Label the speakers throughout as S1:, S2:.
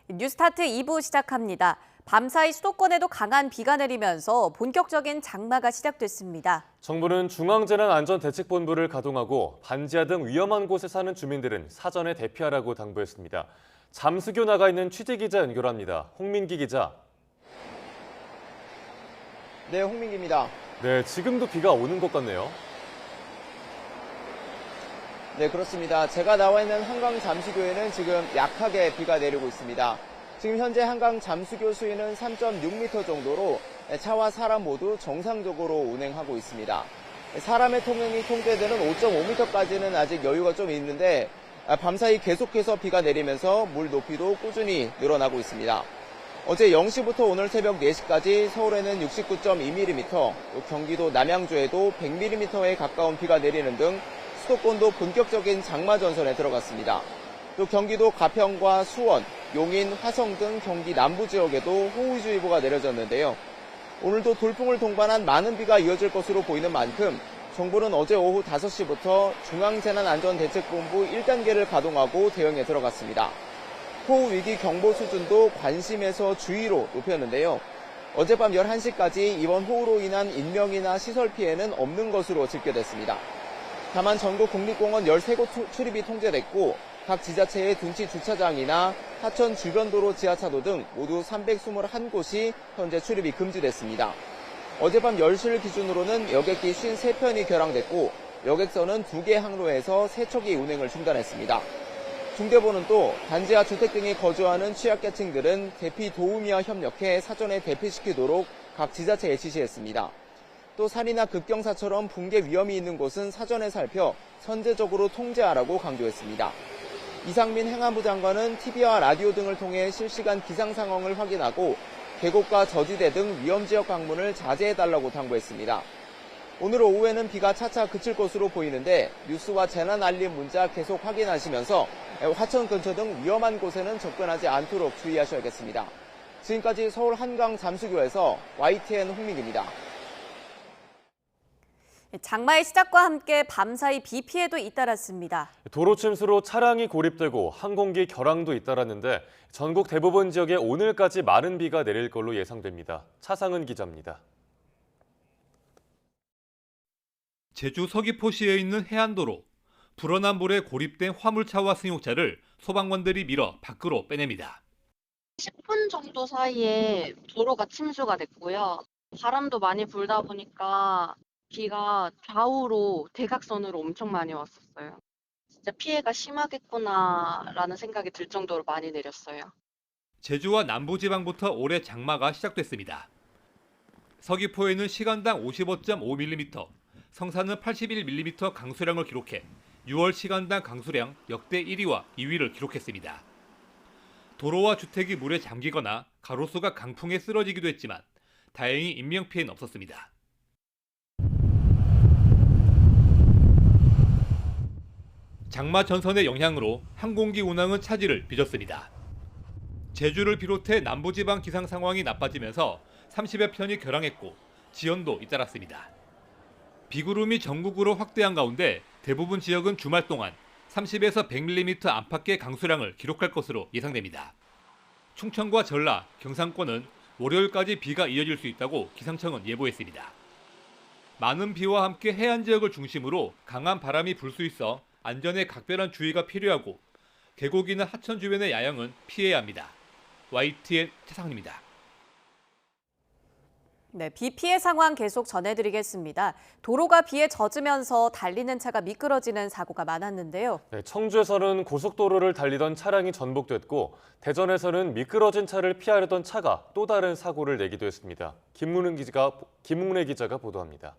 S1: 뉴스타트 2부 시작합니다. 밤사이 수도권에도 강한 비가 내리면서 본격적인 장마가 시작됐습니다.
S2: 정부는 중앙재난안전대책본부를 가동하고 반지하 등 위험한 곳에 사는 주민들은 사전에 대피하라고 당부했습니다. 잠수교 나가 있는 취재기자 연결합니다. 홍민기 기자.
S3: 네, 홍민기입니다.
S2: 네, 지금도 비가 오는 것 같네요.
S3: 네, 그렇습니다. 제가 나와 있는 한강 잠수교에는 지금 약하게 비가 내리고 있습니다. 지금 현재 한강 잠수교 수위는 3.6m 정도로 차와 사람 모두 정상적으로 운행하고 있습니다. 사람의 통행이 통제되는 5.5m까지는 아직 여유가 좀 있는데 밤사이 계속해서 비가 내리면서 물 높이도 꾸준히 늘어나고 있습니다. 어제 0시부터 오늘 새벽 4시까지 서울에는 69.2mm, 경기도 남양주에도 100mm에 가까운 비가 내리는 등 수도권도 본격적인 장마 전선에 들어갔습니다. 또 경기도 가평과 수원, 용인, 화성 등 경기 남부 지역에도 호우주의보가 내려졌는데요. 오늘도 돌풍을 동반한 많은 비가 이어질 것으로 보이는 만큼 정부는 어제 오후 5시부터 중앙재난안전대책본부 1단계를 가동하고 대응에 들어갔습니다. 호우위기 경보 수준도 관심에서 주의로 높였는데요. 어젯밤 11시까지 이번 호우로 인한 인명이나 시설 피해는 없는 것으로 집계됐습니다. 다만 전국 국립공원 13곳 출입이 통제됐고 각 지자체의 둔치 주차장이나 하천 주변 도로 지하차도 등 모두 321곳이 현재 출입이 금지됐습니다. 어젯밤 10시를 기준으로는 여객기 53편이 결항됐고 여객선은 2개 항로에서 세척이 운행을 중단했습니다. 중대본은 또 단지와 주택 등에 거주하는 취약계층들은 대피 도우미와 협력해 사전에 대피시키도록 각 지자체에 지시했습니다. 또 산이나 급경사처럼 붕괴 위험이 있는 곳은 사전에 살펴 선제적으로 통제하라고 강조했습니다. 이상민 행안부 장관은 TV와 라디오 등을 통해 실시간 기상 상황을 확인하고 계곡과 저지대 등 위험지역 방문을 자제해달라고 당부했습니다. 오늘 오후에는 비가 차차 그칠 것으로 보이는데 뉴스와 재난 알림 문자 계속 확인하시면서 화천 근처 등 위험한 곳에는 접근하지 않도록 주의하셔야겠습니다. 지금까지 서울 한강 잠수교에서 YTN 홍민기입니다.
S1: 장마의 시작과 함께 밤사이 비 피해도 잇따랐습니다.
S2: 도로 침수로 차량이 고립되고 항공기 결항도 잇따랐는데 전국 대부분 지역에 오늘까지 마른 비가 내릴 걸로 예상됩니다. 차상은 기자입니다.
S4: 제주 서귀포시에 있는 해안도로. 불어난 물에 고립된 화물차와 승용차를 소방관들이 밀어 밖으로 빼냅니다.
S5: 10분 정도 사이에 도로가 침수가 됐고요. 바람도 많이 불다 보니까 비가 좌우로 대각선으로 엄청 많이 왔었어요. 진짜 피해가 심하겠구나라는 생각이 들 정도로 많이 내렸어요.
S4: 제주와 남부지방부터 올해 장마가 시작됐습니다. 서귀포에는 시간당 55.5mm, 성산은 81mm 강수량을 기록해 6월 시간당 강수량 역대 1위와 2위를 기록했습니다. 도로와 주택이 물에 잠기거나 가로수가 강풍에 쓰러지기도 했지만 다행히 인명피해는 없었습니다. 장마 전선의 영향으로 항공기 운항은 차질을 빚었습니다. 제주를 비롯해 남부지방 기상 상황이 나빠지면서 30여 편이 결항했고 지연도 잇따랐습니다. 비구름이 전국으로 확대한 가운데 대부분 지역은 주말 동안 30에서 100mm 안팎의 강수량을 기록할 것으로 예상됩니다. 충청과 전라, 경상권은 월요일까지 비가 이어질 수 있다고 기상청은 예보했습니다. 많은 비와 함께 해안 지역을 중심으로 강한 바람이 불 수 있어 안전에 각별한 주의가 필요하고 계곡이나 하천 주변의 야영은 피해야 합니다. YTN 최상입니다.
S1: 네, 비 피해 상황 계속 전해드리겠습니다. 도로가 비에 젖으면서 달리는 차가 미끄러지는 사고가 많았는데요.
S2: 네, 청주에서는 고속도로를 달리던 차량이 전복됐고 대전에서는 미끄러진 차를 피하려던 차가 또 다른 사고를 내기도 했습니다. 김웅래 기자가 보도합니다.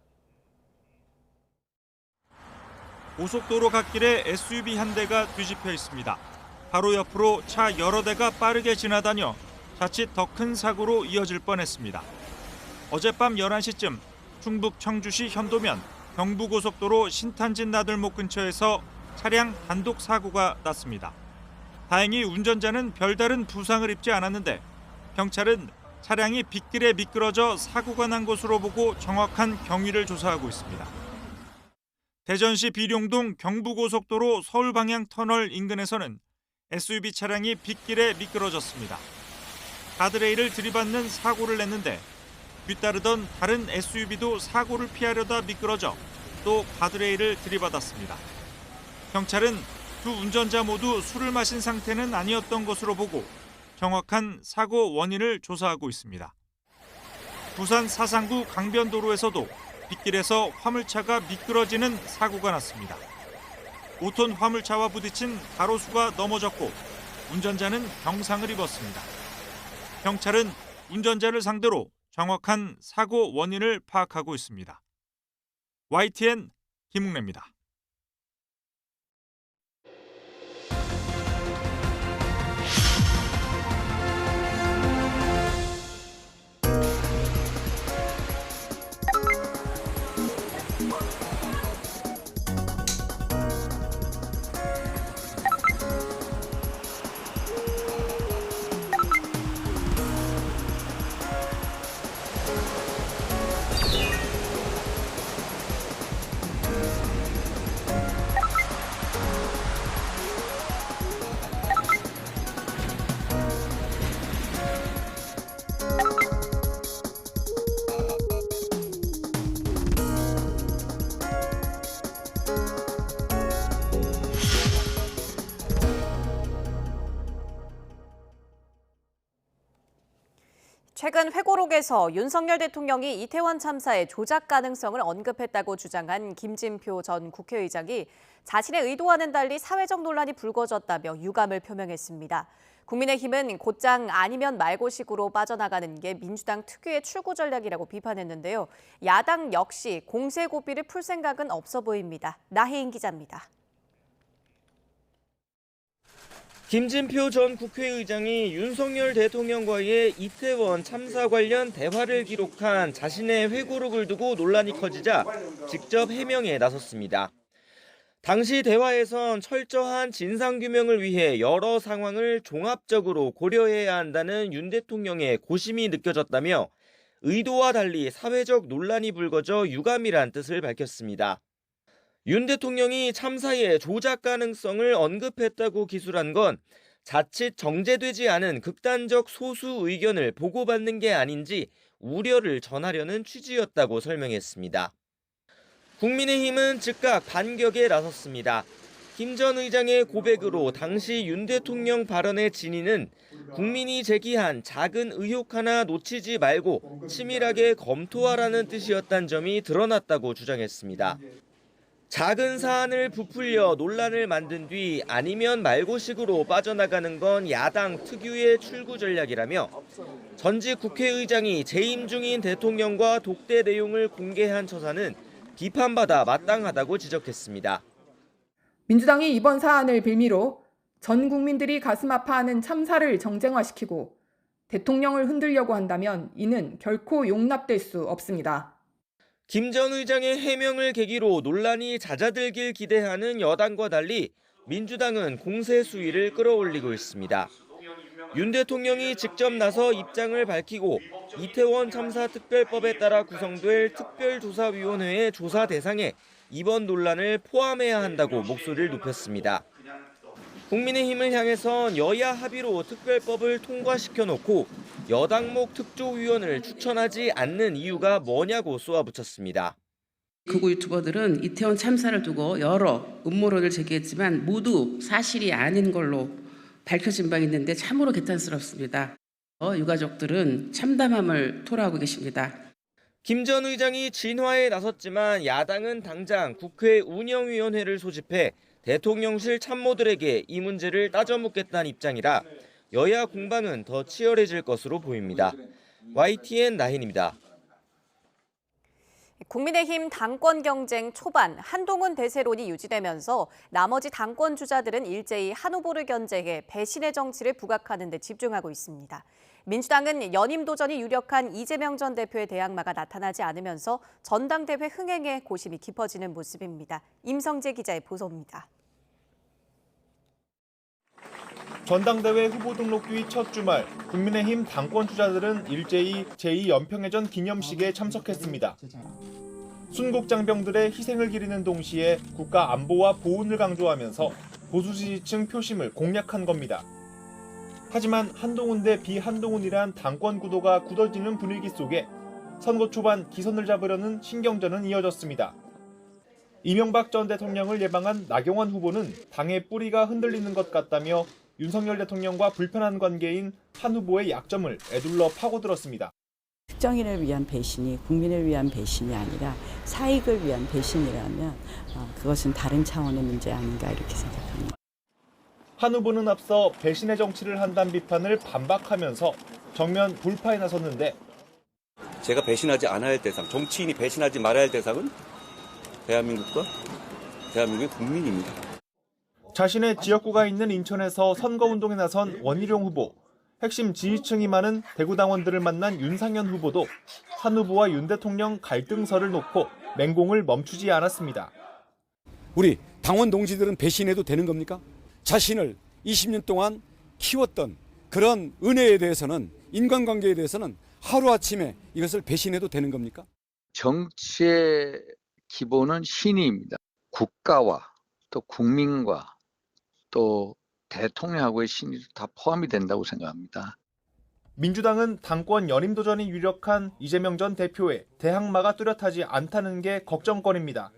S6: 고속도로 갓길에 SUV 한 대가 뒤집혀 있습니다. 바로 옆으로 차 여러 대가 빠르게 지나다녀 자칫 더 큰 사고로 이어질 뻔했습니다. 어젯밤 11시쯤 충북 청주시 현도면 경부고속도로 신탄진 나들목 근처에서 차량 단독 사고가 났습니다. 다행히 운전자는 별다른 부상을 입지 않았는데 경찰은 차량이 빗길에 미끄러져 사고가 난 것으로 보고 정확한 경위를 조사하고 있습니다. 대전시 비룡동 경부고속도로 서울 방향 터널 인근에서는 SUV 차량이 빗길에 미끄러졌습니다. 가드레일을 들이받는 사고를 냈는데 뒤따르던 다른 SUV도 사고를 피하려다 미끄러져 또 가드레일을 들이받았습니다. 경찰은 두 운전자 모두 술을 마신 상태는 아니었던 것으로 보고 정확한 사고 원인을 조사하고 있습니다. 부산 사상구 강변도로에서도 빗길에서 화물차가 미끄러지는 사고가 났습니다. 5톤 화물차와 부딪힌 가로수가 넘어졌고 운전자는 경상을 입었습니다. 경찰은 운전자를 상대로 정확한 사고 원인을 파악하고 있습니다. YTN 김웅래입니다.
S1: 최근 회고록에서 윤석열 대통령이 이태원 참사의 조작 가능성을 언급했다고 주장한 김진표 전 국회의장이 자신의 의도와는 달리 사회적 논란이 불거졌다며 유감을 표명했습니다. 국민의힘은 곧장 아니면 말고식으로 빠져나가는 게 민주당 특유의 출구 전략이라고 비판했는데요. 야당 역시 공세 고삐를 풀 생각은 없어 보입니다. 나혜인 기자입니다.
S7: 김진표 전 국회의장이 윤석열 대통령과의 이태원 참사 관련 대화를 기록한 자신의 회고록을 두고 논란이 커지자 직접 해명에 나섰습니다. 당시 대화에선 철저한 진상규명을 위해 여러 상황을 종합적으로 고려해야 한다는 윤 대통령의 고심이 느껴졌다며 의도와 달리 사회적 논란이 불거져 유감이란 뜻을 밝혔습니다. 윤 대통령이 참사의 조작 가능성을 언급했다고 기술한 건 자칫 정제되지 않은 극단적 소수 의견을 보고받는 게 아닌지 우려를 전하려는 취지였다고 설명했습니다. 국민의힘은 즉각 반격에 나섰습니다. 김 전 의장의 고백으로 당시 윤 대통령 발언의 진위는 국민이 제기한 작은 의혹 하나 놓치지 말고 치밀하게 검토하라는 뜻이었다는 점이 드러났다고 주장했습니다. 작은 사안을 부풀려 논란을 만든 뒤 아니면 말고식으로 빠져나가는 건 야당 특유의 출구 전략이라며 전직 국회의장이 재임 중인 대통령과 독대 내용을 공개한 처사는 비판받아 마땅하다고 지적했습니다.
S8: 민주당이 이번 사안을 빌미로 전 국민들이 가슴 아파하는 참사를 정쟁화시키고 대통령을 흔들려고 한다면 이는 결코 용납될 수 없습니다.
S7: 김 전 의장의 해명을 계기로 논란이 잦아들길 기대하는 여당과 달리 민주당은 공세 수위를 끌어올리고 있습니다. 윤 대통령이 직접 나서 입장을 밝히고 이태원 참사 특별법에 따라 구성될 특별조사위원회의 조사 대상에 이번 논란을 포함해야 한다고 목소리를 높였습니다. 국민의힘을 향해선 여야 합의로 특별법을 통과시켜놓고 여당목 특조위원을 추천하지 않는 이유가 뭐냐고 쏘아붙였습니다.
S9: 극우 유튜버들은 이태원 참사를 두고 여러 음모론을 제기했지만 모두 사실이 아닌 걸로 밝혀진 바 있는데 참으로 개탄스럽습니다. 유가족들은 참담함을 토로하고 계십니다.
S7: 김 전 의장이 진화에 나섰지만 야당은 당장 국회 운영위원회를 소집해 대통령실 참모들에게 이 문제를 따져 묻겠다는 입장이라 여야 공방은 더 치열해질 것으로 보입니다. YTN 나힌입니다.
S1: 국민의힘 당권 경쟁 초반 한동훈 대세론이 유지되면서 나머지 당권 주자들은 일제히 한 후보를 견제해 배신의 정치를 부각하는 데 집중하고 있습니다. 민주당은 연임 도전이 유력한 이재명 전 대표의 대항마가 나타나지 않으면서 전당대회 흥행에 고심이 깊어지는 모습입니다. 임성재 기자의 보도입니다.
S10: 전당대회 후보 등록 뒤 첫 주말, 국민의힘 당권 주자들은 일제히 제2연평해전 기념식에 참석했습니다. 순국장병들의 희생을 기리는 동시에 국가 안보와 보훈을 강조하면서 보수 지지층 표심을 공략한 겁니다. 하지만 한동훈 대 비한동훈이란 당권 구도가 굳어지는 분위기 속에 선거 초반 기선을 잡으려는 신경전은 이어졌습니다. 이명박 전 대통령을 예방한 나경원 후보는 당의 뿌리가 흔들리는 것 같다며 윤석열 대통령과 불편한 관계인 한 후보의 약점을 에둘러 파고들었습니다.
S11: 특정인을 위한 배신이 국민을 위한 배신이 아니라 사익을 위한 배신이라면 그것은 다른 차원의 문제 아닌가 이렇게 생각합니다.
S10: 한 후보는 앞서 배신의 정치를 한다는 비판을 반박하면서 정면 돌파에 나섰는데
S12: 제가 배신하지 않아야 할 대상, 정치인이 배신하지 말아야 할 대상은 대한민국과 대한민국의 국민입니다.
S10: 자신의 지역구가 있는 인천에서 선거운동에 나선 원희룡 후보, 핵심 지지층이 많은 대구 당원들을 만난 윤상현 후보도 한 후보와 윤 대통령 갈등설을 놓고 맹공을 멈추지 않았습니다.
S13: 우리 당원 동지들은 배신해도 되는 겁니까? 자신을 20년 동안 키웠던 그런 은혜에 대해서는, 인간관계에 대해서는 하루아침에 이것을 배신해도 되는 겁니까?
S14: 정치의 기본은 신의입니다. 국가와 또 국민과 또 대통령하고의 신의도 다 포함이 된다고 생각합니다.
S10: 민주당은 당권 연임 도전이 유력한 이재명 전 대표의 대항마가 뚜렷하지 않다는 게 걱정거리입니다.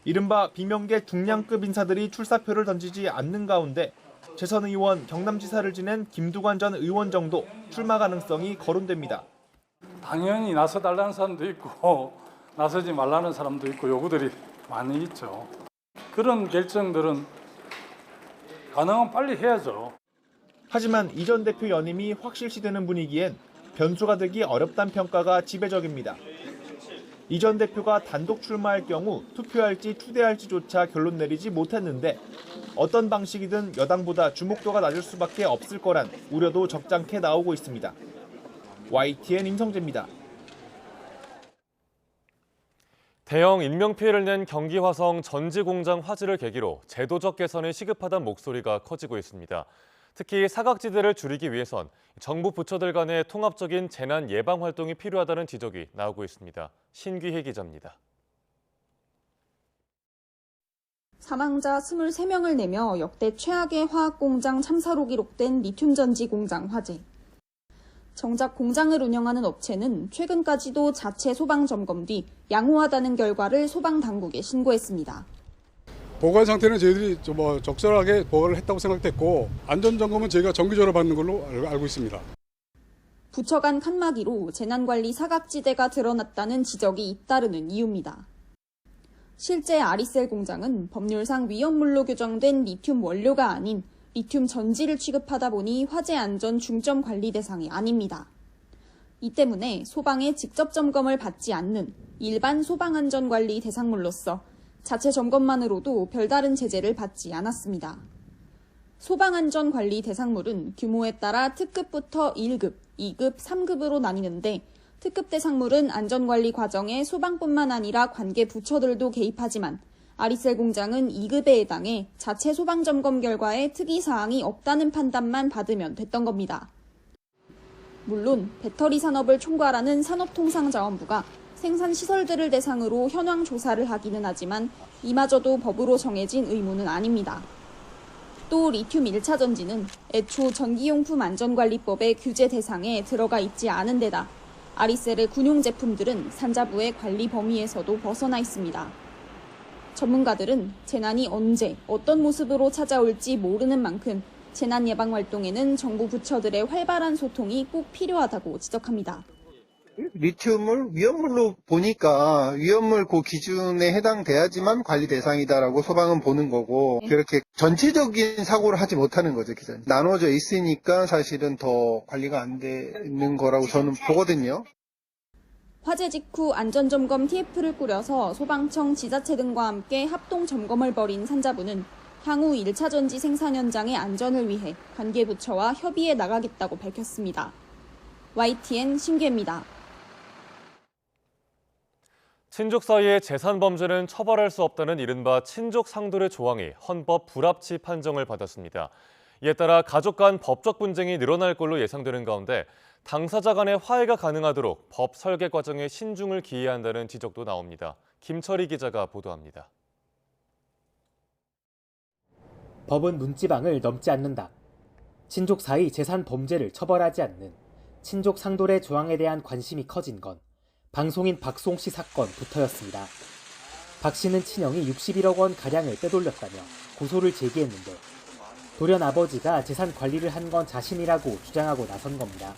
S10: 이른바 비명계 중량급 인사들이 출사표를 던지지 않는 가운데 재선 의원 경남지사를 지낸 김두관 전 의원 정도 출마 가능성이 거론됩니다.
S15: 당연히 나서달라는 사람도 있고 나서지 말라는 사람도 있고 요구들이 많이 있죠. 그런 결정들은 가능하면 빨리 해야죠.
S10: 하지만 이 전 대표 연임이 확실시되는 분위기엔 변수가 되기 어렵다는 평가가 지배적입니다. 이 전 대표가 단독 출마할 경우 투표할지 추대할지조차 결론 내리지 못했는데 어떤 방식이든 여당보다 주목도가 낮을 수밖에 없을 거란 우려도 적잖게 나오고 있습니다. YTN 임성재입니다.
S2: 대형 인명피해를 낸 경기 화성 전지공장 화재를 계기로 제도적 개선이 시급하다는 목소리가 커지고 있습니다. 특히 사각지대를 줄이기 위해선 정부 부처들 간의 통합적인 재난 예방 활동이 필요하다는 지적이 나오고 있습니다. 신귀혜 기자입니다.
S16: 사망자 23명을 내며 역대 최악의 화학공장 참사로 기록된 리튬 전지 공장 화재. 정작 공장을 운영하는 업체는 최근까지도 자체 소방 점검 뒤 양호하다는 결과를 소방당국에 신고했습니다.
S17: 보관 상태는 저희들이 적절하게 보관을 했다고 생각됐고 안전점검은 저희가 정기적으로 받는 걸로 알고 있습니다.
S16: 부처 간 칸막이로 재난관리 사각지대가 드러났다는 지적이 잇따르는 이유입니다. 실제 아리셀 공장은 법률상 위험물로 규정된 리튬 원료가 아닌 리튬 전지를 취급하다 보니 화재 안전 중점 관리 대상이 아닙니다. 이 때문에 소방의 직접 점검을 받지 않는 일반 소방안전관리 대상물로서 자체 점검만으로도 별다른 제재를 받지 않았습니다. 소방안전관리 대상물은 규모에 따라 특급부터 1급, 2급, 3급으로 나뉘는데 특급 대상물은 안전관리 과정에 소방뿐만 아니라 관계 부처들도 개입하지만 아리셀 공장은 2급에 해당해 자체 소방점검 결과에 특이사항이 없다는 판단만 받으면 됐던 겁니다. 물론 배터리 산업을 총괄하는 산업통상자원부가 생산시설들을 대상으로 현황 조사를 하기는 하지만 이마저도 법으로 정해진 의무는 아닙니다. 또 리튬 1차 전지는 애초 전기용품 안전관리법의 규제 대상에 들어가 있지 않은 데다 아리셀의 군용 제품들은 산자부의 관리 범위에서도 벗어나 있습니다. 전문가들은 재난이 언제 어떤 모습으로 찾아올지 모르는 만큼 재난 예방 활동에는 정부 부처들의 활발한 소통이 꼭 필요하다고 지적합니다.
S18: 리튬을 위험물로 보니까 위험물 그 기준에 해당돼야지만 관리 대상이다라고 소방은 보는 거고 그렇게 전체적인 사고를 하지 못하는 거죠, 기자님. 나눠져 있으니까 사실은 더 관리가 안 되는 거라고 저는 보거든요.
S16: 화재 직후 안전점검 TF를 꾸려서 소방청, 지자체 등과 함께 합동 점검을 벌인 산자부는 향후 1차 전지 생산 현장의 안전을 위해 관계부처와 협의해 나가겠다고 밝혔습니다. YTN 신규입니다.
S2: 친족 사이의 재산 범죄는 처벌할 수 없다는 이른바 친족 상돌의 조항이 헌법 불합치 판정을 받았습니다. 이에 따라 가족 간 법적 분쟁이 늘어날 걸로 예상되는 가운데 당사자 간의 화해가 가능하도록 법 설계 과정에 신중을 기해야 한다는 지적도 나옵니다. 김철희 기자가 보도합니다.
S19: 법은 문지방을 넘지 않는다. 친족 사이 재산 범죄를 처벌하지 않는 친족 상돌의 조항에 대한 관심이 커진 건 방송인 박송 씨 사건부터였습니다. 박 씨는 친형이 61억 원 가량을 빼돌렸다며 고소를 제기했는데 돌연 아버지가 재산 관리를 한 건 자신이라고 주장하고 나선 겁니다.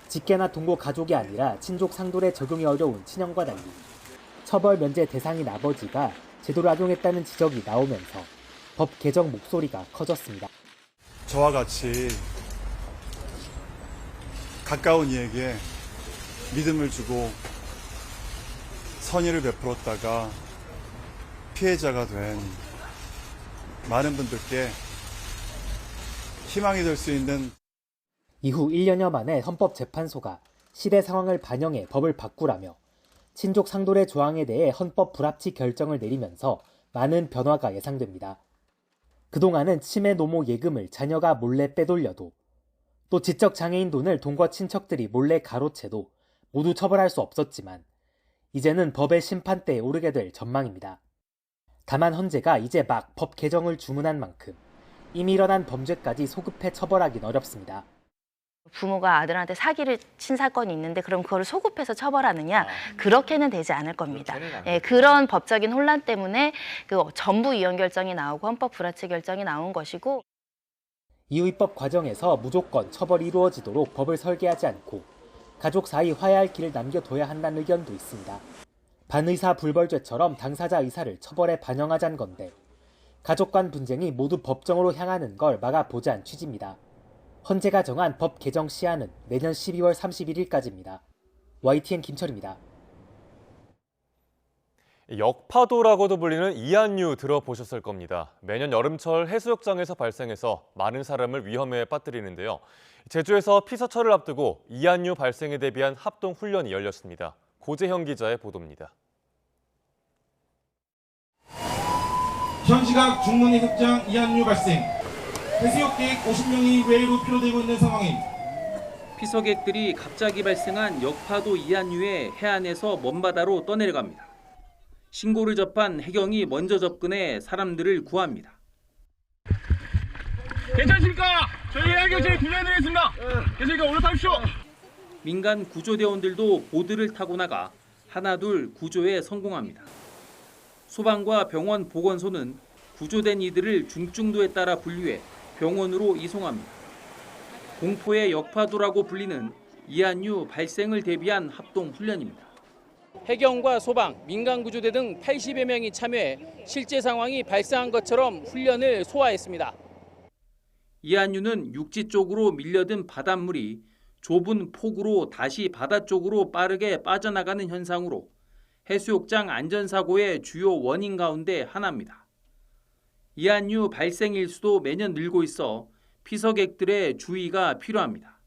S19: 직계나 동거 가족이 아니라 친족 상돌에 적용이 어려운 친형과 달리 처벌 면제 대상인 아버지가 제도를 악용했다는 지적이 나오면서 법 개정 목소리가 커졌습니다.
S20: 저와 같이 가까운 이에게 믿음을 주고 선의를 베풀었다가 피해자가 된 많은 분들께 희망이 될 수 있는
S19: 이후 1년여 만에 헌법재판소가 시대 상황을 반영해 법을 바꾸라며 친족 상돌의 조항에 대해 헌법 불합치 결정을 내리면서 많은 변화가 예상됩니다. 그동안은 치매 노모 예금을 자녀가 몰래 빼돌려도 또 지적 장애인 돈을 동거 친척들이 몰래 가로채도 모두 처벌할 수 없었지만 이제는 법의 심판대에 오르게 될 전망입니다. 다만 헌재가 이제 막 법 개정을 주문한 만큼 이미 일어난 범죄까지 소급해 처벌하긴 어렵습니다.
S21: 부모가 아들한테 사기를 친 사건이 있는데 그럼 그걸 소급해서 처벌하느냐? 그렇게는 되지 않을 겁니다. 예, 그런 법적인 혼란 때문에 그 전부 이혼 결정이 나오고 헌법 불합치 결정이 나온 것이고
S19: 이후 입법 과정에서 무조건 처벌이 이루어지도록 법을 설계하지 않고 가족 사이 화해할 길을 남겨둬야 한다는 의견도 있습니다. 반의사 불벌죄처럼 당사자 의사를 처벌에 반영하자는 건데 가족 간 분쟁이 모두 법정으로 향하는 걸 막아보자는 취지입니다. 헌재가 정한 법 개정 시한은 내년 12월 31일까지입니다. YTN 김철입니다.
S2: 역파도라고도 불리는 이한류 들어보셨을 겁니다. 매년 여름철 해수욕장에서 발생해서 많은 사람을 위험에 빠뜨리는데요. 제주에서 피서철을 앞두고 이한류 발생에 대비한 합동 훈련이 열렸습니다. 고재형 기자의 보도입니다.
S22: 현 시각 중문이 흡장 이한류 발생. 해수욕객 50명이 외로 피로되고 있는 상황입니다.
S23: 피서객들이 갑자기 발생한 역파도 이한류에 해안에서 먼바다로 떠내려갑니다. 신고를 접한 해경이 먼저 접근해 사람들을 구합니다.
S24: 괜찮습니까? 저희 해양경찰이 구조해드리겠습니다. 괜찮으니까 올라타십시오.
S23: 민간 구조대원들도 보드를 타고 나가 하나둘 구조에 성공합니다. 소방과 병원 보건소는 구조된 이들을 중증도에 따라 분류해 병원으로 이송합니다. 공포의 역파도라고 불리는 이한류 발생을 대비한 합동 훈련입니다. 해경과 소방, 민간구조대 등 80여 명이 참여해 실제 상황이 발생한 것처럼 훈련을 소화했습니다. 이한류는 육지 쪽으로 밀려든 바닷물이 좁은 폭우로 다시 바다 쪽으로 빠르게 빠져나가는 현상으로 해수욕장 안전사고의 주요 원인 가운데 하나입니다. 이한류 발생 일수도 매년 늘고 있어 피서객들의 주의가 필요합니다.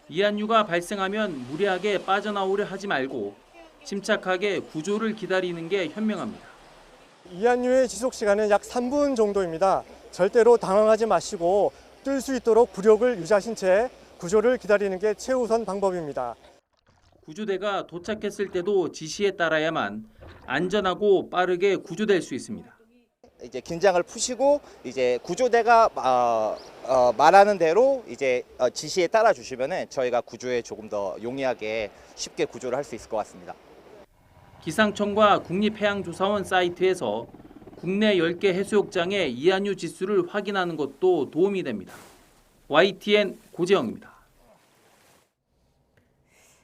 S23: 이한류가 발생하면 무리하게 빠져나오려 하지 말고 침착하게 구조를 기다리는 게 현명합니다.
S25: 이한류의 지속 시간은 약 3분 정도입니다. 절대로 당황하지 마시고 뜰 수 있도록 부력을 유지하신 채 구조를 기다리는 게 최우선 방법입니다.
S23: 구조대가 도착했을 때도 지시에 따라야만 안전하고 빠르게 구조될 수 있습니다.
S26: 이제 긴장을 푸시고 이제 구조대가 말하는 대로 이제 지시에 따라 주시면은 저희가 구조에 조금 더 용이하게 쉽게 구조를 할 수 있을 것 같습니다.
S23: 기상청과 국립해양조사원 사이트에서 국내 10개 해수욕장의 이한류 지수를 확인하는 것도 도움이 됩니다. YTN 고재영입니다.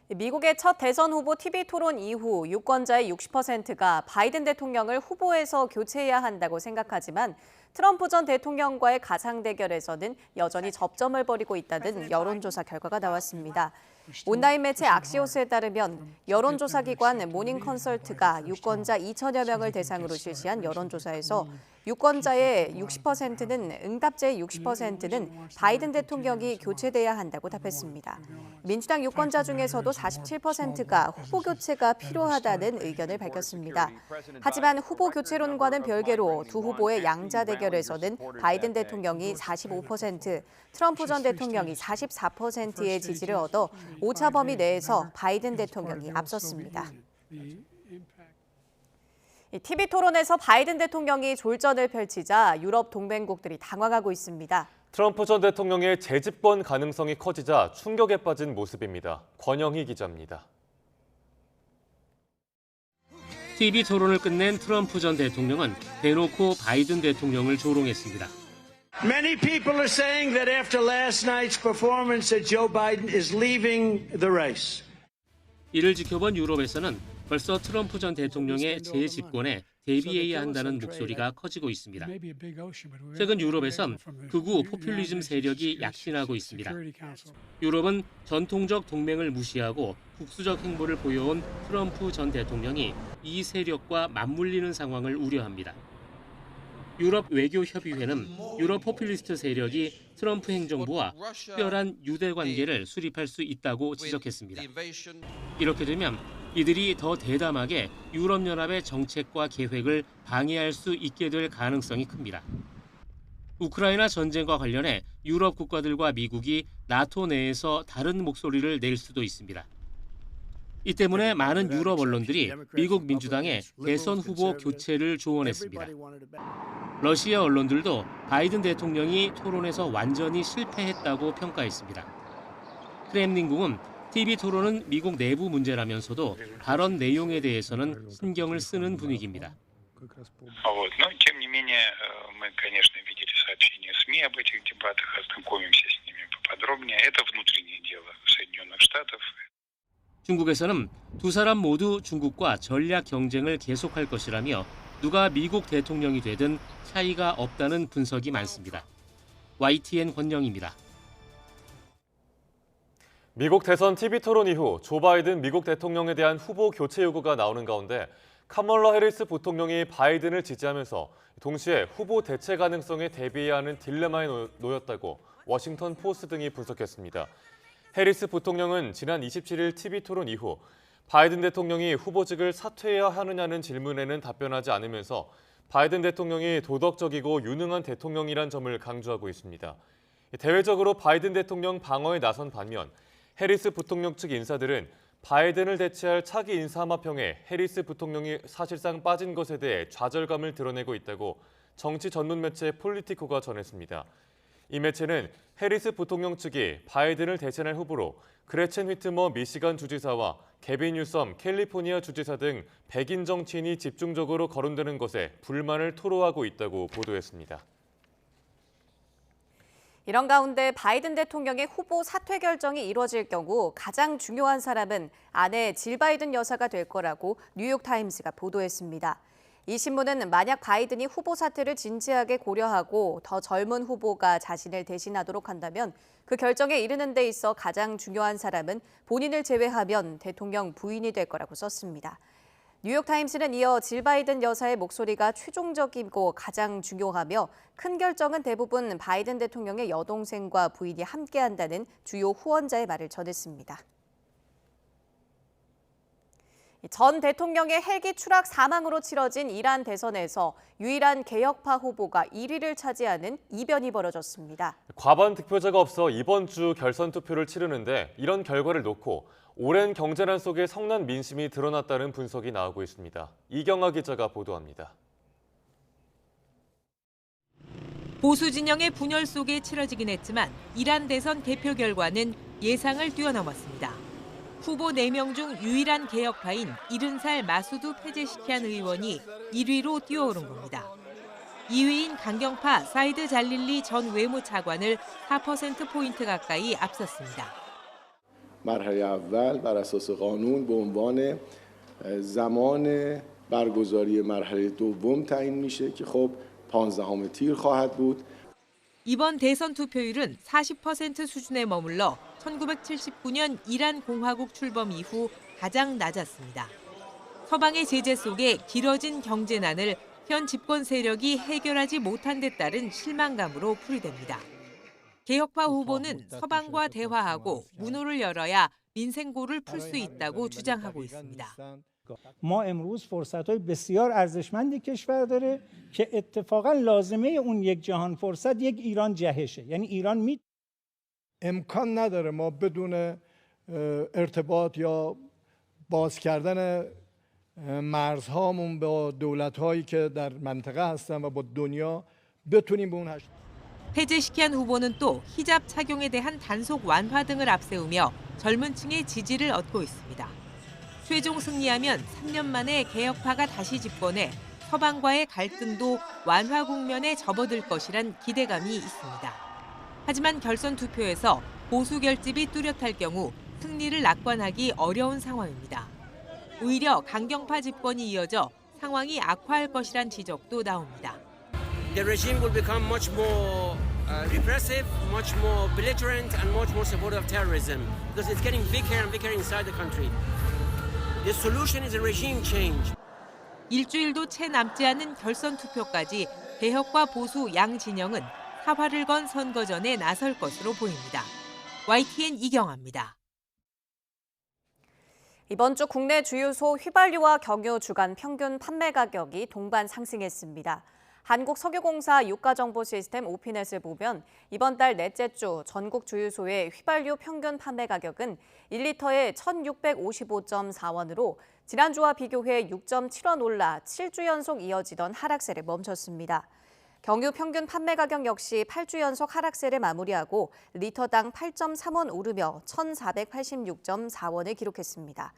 S1: 미국의 첫 대선 후보 TV 토론 이후 유권자의 60%가 바이든 대통령을 후보에서 교체해야 한다고 생각하지만 트럼프 전 대통령과의 가상 대결에서는 여전히 접점을 벌이고 있다는 여론조사 결과가 나왔습니다. 온라인 매체 악시오스에 따르면 여론조사 기관 모닝 컨설트가 유권자 2천여 명을 대상으로 실시한 여론조사에서 유권자의 60%는 응답자의 60%는 바이든 대통령이 교체돼야 한다고 답했습니다. 민주당 유권자 중에서도 47%가 후보 교체가 필요하다는 의견을 밝혔습니다. 하지만 후보 교체론과는 별개로 두 후보의 양자 대결에서는 바이든 대통령이 45%, 트럼프 전 대통령이 44%의 지지를 얻어 오차 범위 내에서 바이든 대통령이 앞섰습니다. TV 토론에서 바이든 대통령이 졸전을 펼치자 유럽 동맹국들이 당황하고 있습니다.
S2: 트럼프 전 대통령의 재집권 가능성이 커지자 충격에 빠진 모습입니다. 권영희 기자입니다.
S3: TV 토론을 끝낸 트럼프 전 대통령은 대놓고 바이든 대통령을 조롱했습니다.
S4: Many people are saying that after last night's performance that Joe Biden is leaving the race.
S3: 이를 지켜본 유럽에서는 벌써 트럼프 전 대통령의 재집권에 대비해야 한다는 목소리가 커지고 있습니다. 최근 유럽에선 극우 포퓰리즘 세력이 약진하고 있습니다. 유럽은 전통적 동맹을 무시하고 국수적 행보를 보여온 트럼프 전 대통령이 이 세력과 맞물리는 상황을 우려합니다. 유럽 외교협의회는 유럽 포퓰리스트 세력이 트럼프 행정부와 특별한 유대 관계를 수립할 수 있다고 지적했습니다. 이렇게 되면 이들이 더 대담하게 유럽연합의 정책과 계획을 방해할 수 있게 될 가능성이 큽니다. 우크라이나 전쟁과 관련해 유럽 국가들과 미국이 나토 내에서 다른 목소리를 낼 수도 있습니다. 이 때문에 많은 유럽 언론들이 미국 민주당의 대선 후보 교체를 조언했습니다. 러시아 언론들도 바이든 대통령이 토론에서 완전히 실패했다고 평가했습니다. 크렘린궁은 TV 토론은 미국 내부 문제라면서도 발언 내용에 대해서는 신경을 쓰는 분위기입니다.
S5: Но, тем не менее, мы, конечно, видели сообщения СМИ об этих дебатах, ознакомимся с ними поподробнее. Это внутреннее дело Соединенных Штатов.
S3: 중국에서는 두 사람 모두 중국과 전략 경쟁을 계속할 것이라며 누가 미국 대통령이 되든 차이가 없다는 분석이 많습니다. YTN 권영입니다.
S2: 미국 대선 TV 토론 이후 조 바이든 미국 대통령에 대한 후보 교체 요구가 나오는 가운데 카멀라 해리스 부통령이 바이든을 지지하면서 동시에 후보 대체 가능성에 대비해야 하는 딜레마에 놓였다고 워싱턴 포스트 등이 분석했습니다. 해리스 부통령은 지난 27일 TV 토론 이후 바이든 대통령이 후보직을 사퇴해야 하느냐는 질문에는 답변하지 않으면서 바이든 대통령이 도덕적이고 유능한 대통령이란 점을 강조하고 있습니다. 대외적으로 바이든 대통령 방어에 나선 반면 해리스 부통령 측 인사들은 바이든을 대체할 차기 인사함합형에 해리스 부통령이 사실상 빠진 것에 대해 좌절감을 드러내고 있다고 정치 전문 매체 폴리티코가 전했습니다. 이 매체는 해리스 부통령 측이 바이든을 대체할 후보로 그레첸 휘트머 미시간 주지사와 개빈 뉴섬 캘리포니아 주지사 등 백인 정치인이 집중적으로 거론되는 것에 불만을 토로하고 있다고 보도했습니다.
S1: 이런 가운데 바이든 대통령의 후보 사퇴 결정이 이뤄질 경우 가장 중요한 사람은 아내 질 바이든 여사가 될 거라고 뉴욕타임스가 보도했습니다. 이 신문은 만약 바이든이 후보 사퇴를 진지하게 고려하고 더 젊은 후보가 자신을 대신하도록 한다면 그 결정에 이르는 데 있어 가장 중요한 사람은 본인을 제외하면 대통령 부인이 될 거라고 썼습니다. 뉴욕타임스는 이어 질 바이든 여사의 목소리가 최종적이고 가장 중요하며 큰 결정은 대부분 바이든 대통령의 여동생과 부인이 함께한다는 주요 후원자의 말을 전했습니다. 전 대통령의 헬기 추락 사망으로 치러진 이란 대선에서 유일한 개혁파 후보가 1위를 차지하는 이변이 벌어졌습니다.
S2: 과반 득표자가 없어 이번 주 결선 투표를 치르는데 이런 결과를 놓고 오랜 경제난 속에 성난 민심이 드러났다는 분석이 나오고 있습니다. 이경아 기자가 보도합니다.
S6: 보수 진영의 분열 속에 치러지긴 했지만 이란 대선 개표 결과는 예상을 뛰어넘었습니다. 후보 4명 중 유일한 개혁파인 70살 마수드 페제시키안 의원이 1위로 뛰어오른 겁니다. 2위인 강경파 사이드 잘릴리 전 외무차관을 4%포인트 가까이 앞섰습니다.
S8: مرحله اول بر اساس قانون به عنوان زمان برگزاری مرحله دوم تعیین میشه که خب 15 تیر خواهد بود.
S6: 이번 대선 투표율은 40% 수준에 머물러 1979년 이란 공화국 출범 이후 가장 낮았습니다. 서방의 제재 속에 길어진 경제난을 현 집권 세력이 해결하지 못한 데 따른 실망감으로 풀이됩니다. 개혁파 후보는 서방과 대화하고 문호를 열어야 민생고를 풀 수 있다고 주장하고 있습니다.
S9: ما امروز فرصت‌های بسیار ارزشمندی کشور داره که اتفاقا لازمه اون یک جهان فرصت یک ایران جهشه. یعنی ایران
S25: امکان نداره ما بدون ارتباط یا باز کردن
S7: مرزهامون با دولت‌هایی که در منطقه هستن و با دنیا بتونیم به اون
S6: 페제시키안 후보는 또 히잡 착용에 대한 단속 완화 등을 앞세우며 젊은 층의 지지를 얻고 있습니다. 최종 승리하면 3년 만에 개혁파가 다시 집권해 서방과의 갈등도 완화 국면에 접어들 것이란 기대감이 있습니다. 하지만 결선 투표에서 보수 결집이 뚜렷할 경우 승리를 낙관하기 어려운 상황입니다. 오히려 강경파 집권이 이어져 상황이 악화할 것이란 지적도 나옵니다.
S11: The regime will become much more repressive, much more belligerent, and much more supportive of terrorism because it's getting bigger and bigger inside the country. The solution is a regime change.
S6: 일주일도 채 남지 않은 결선 투표까지 개혁과 보수 양 진영은 사활을 건 선거전에 나설 것으로 보입니다. YTN 이경아입니다.
S1: 이번 주 국내 주유소 휘발유와 경유 주간 평균 판매 가격이 동반 상승했습니다. 한국석유공사 유가정보시스템 오피넷을 보면 이번 달 넷째 주 전국 주유소의 휘발유 평균 판매 가격은 1리터에 1,655.4원으로 지난주와 비교해 6.7원 올라 7주 연속 이어지던 하락세를 멈췄습니다. 경유 평균 판매 가격 역시 8주 연속 하락세를 마무리하고 리터당 8.3원 오르며 1,486.4원을 기록했습니다.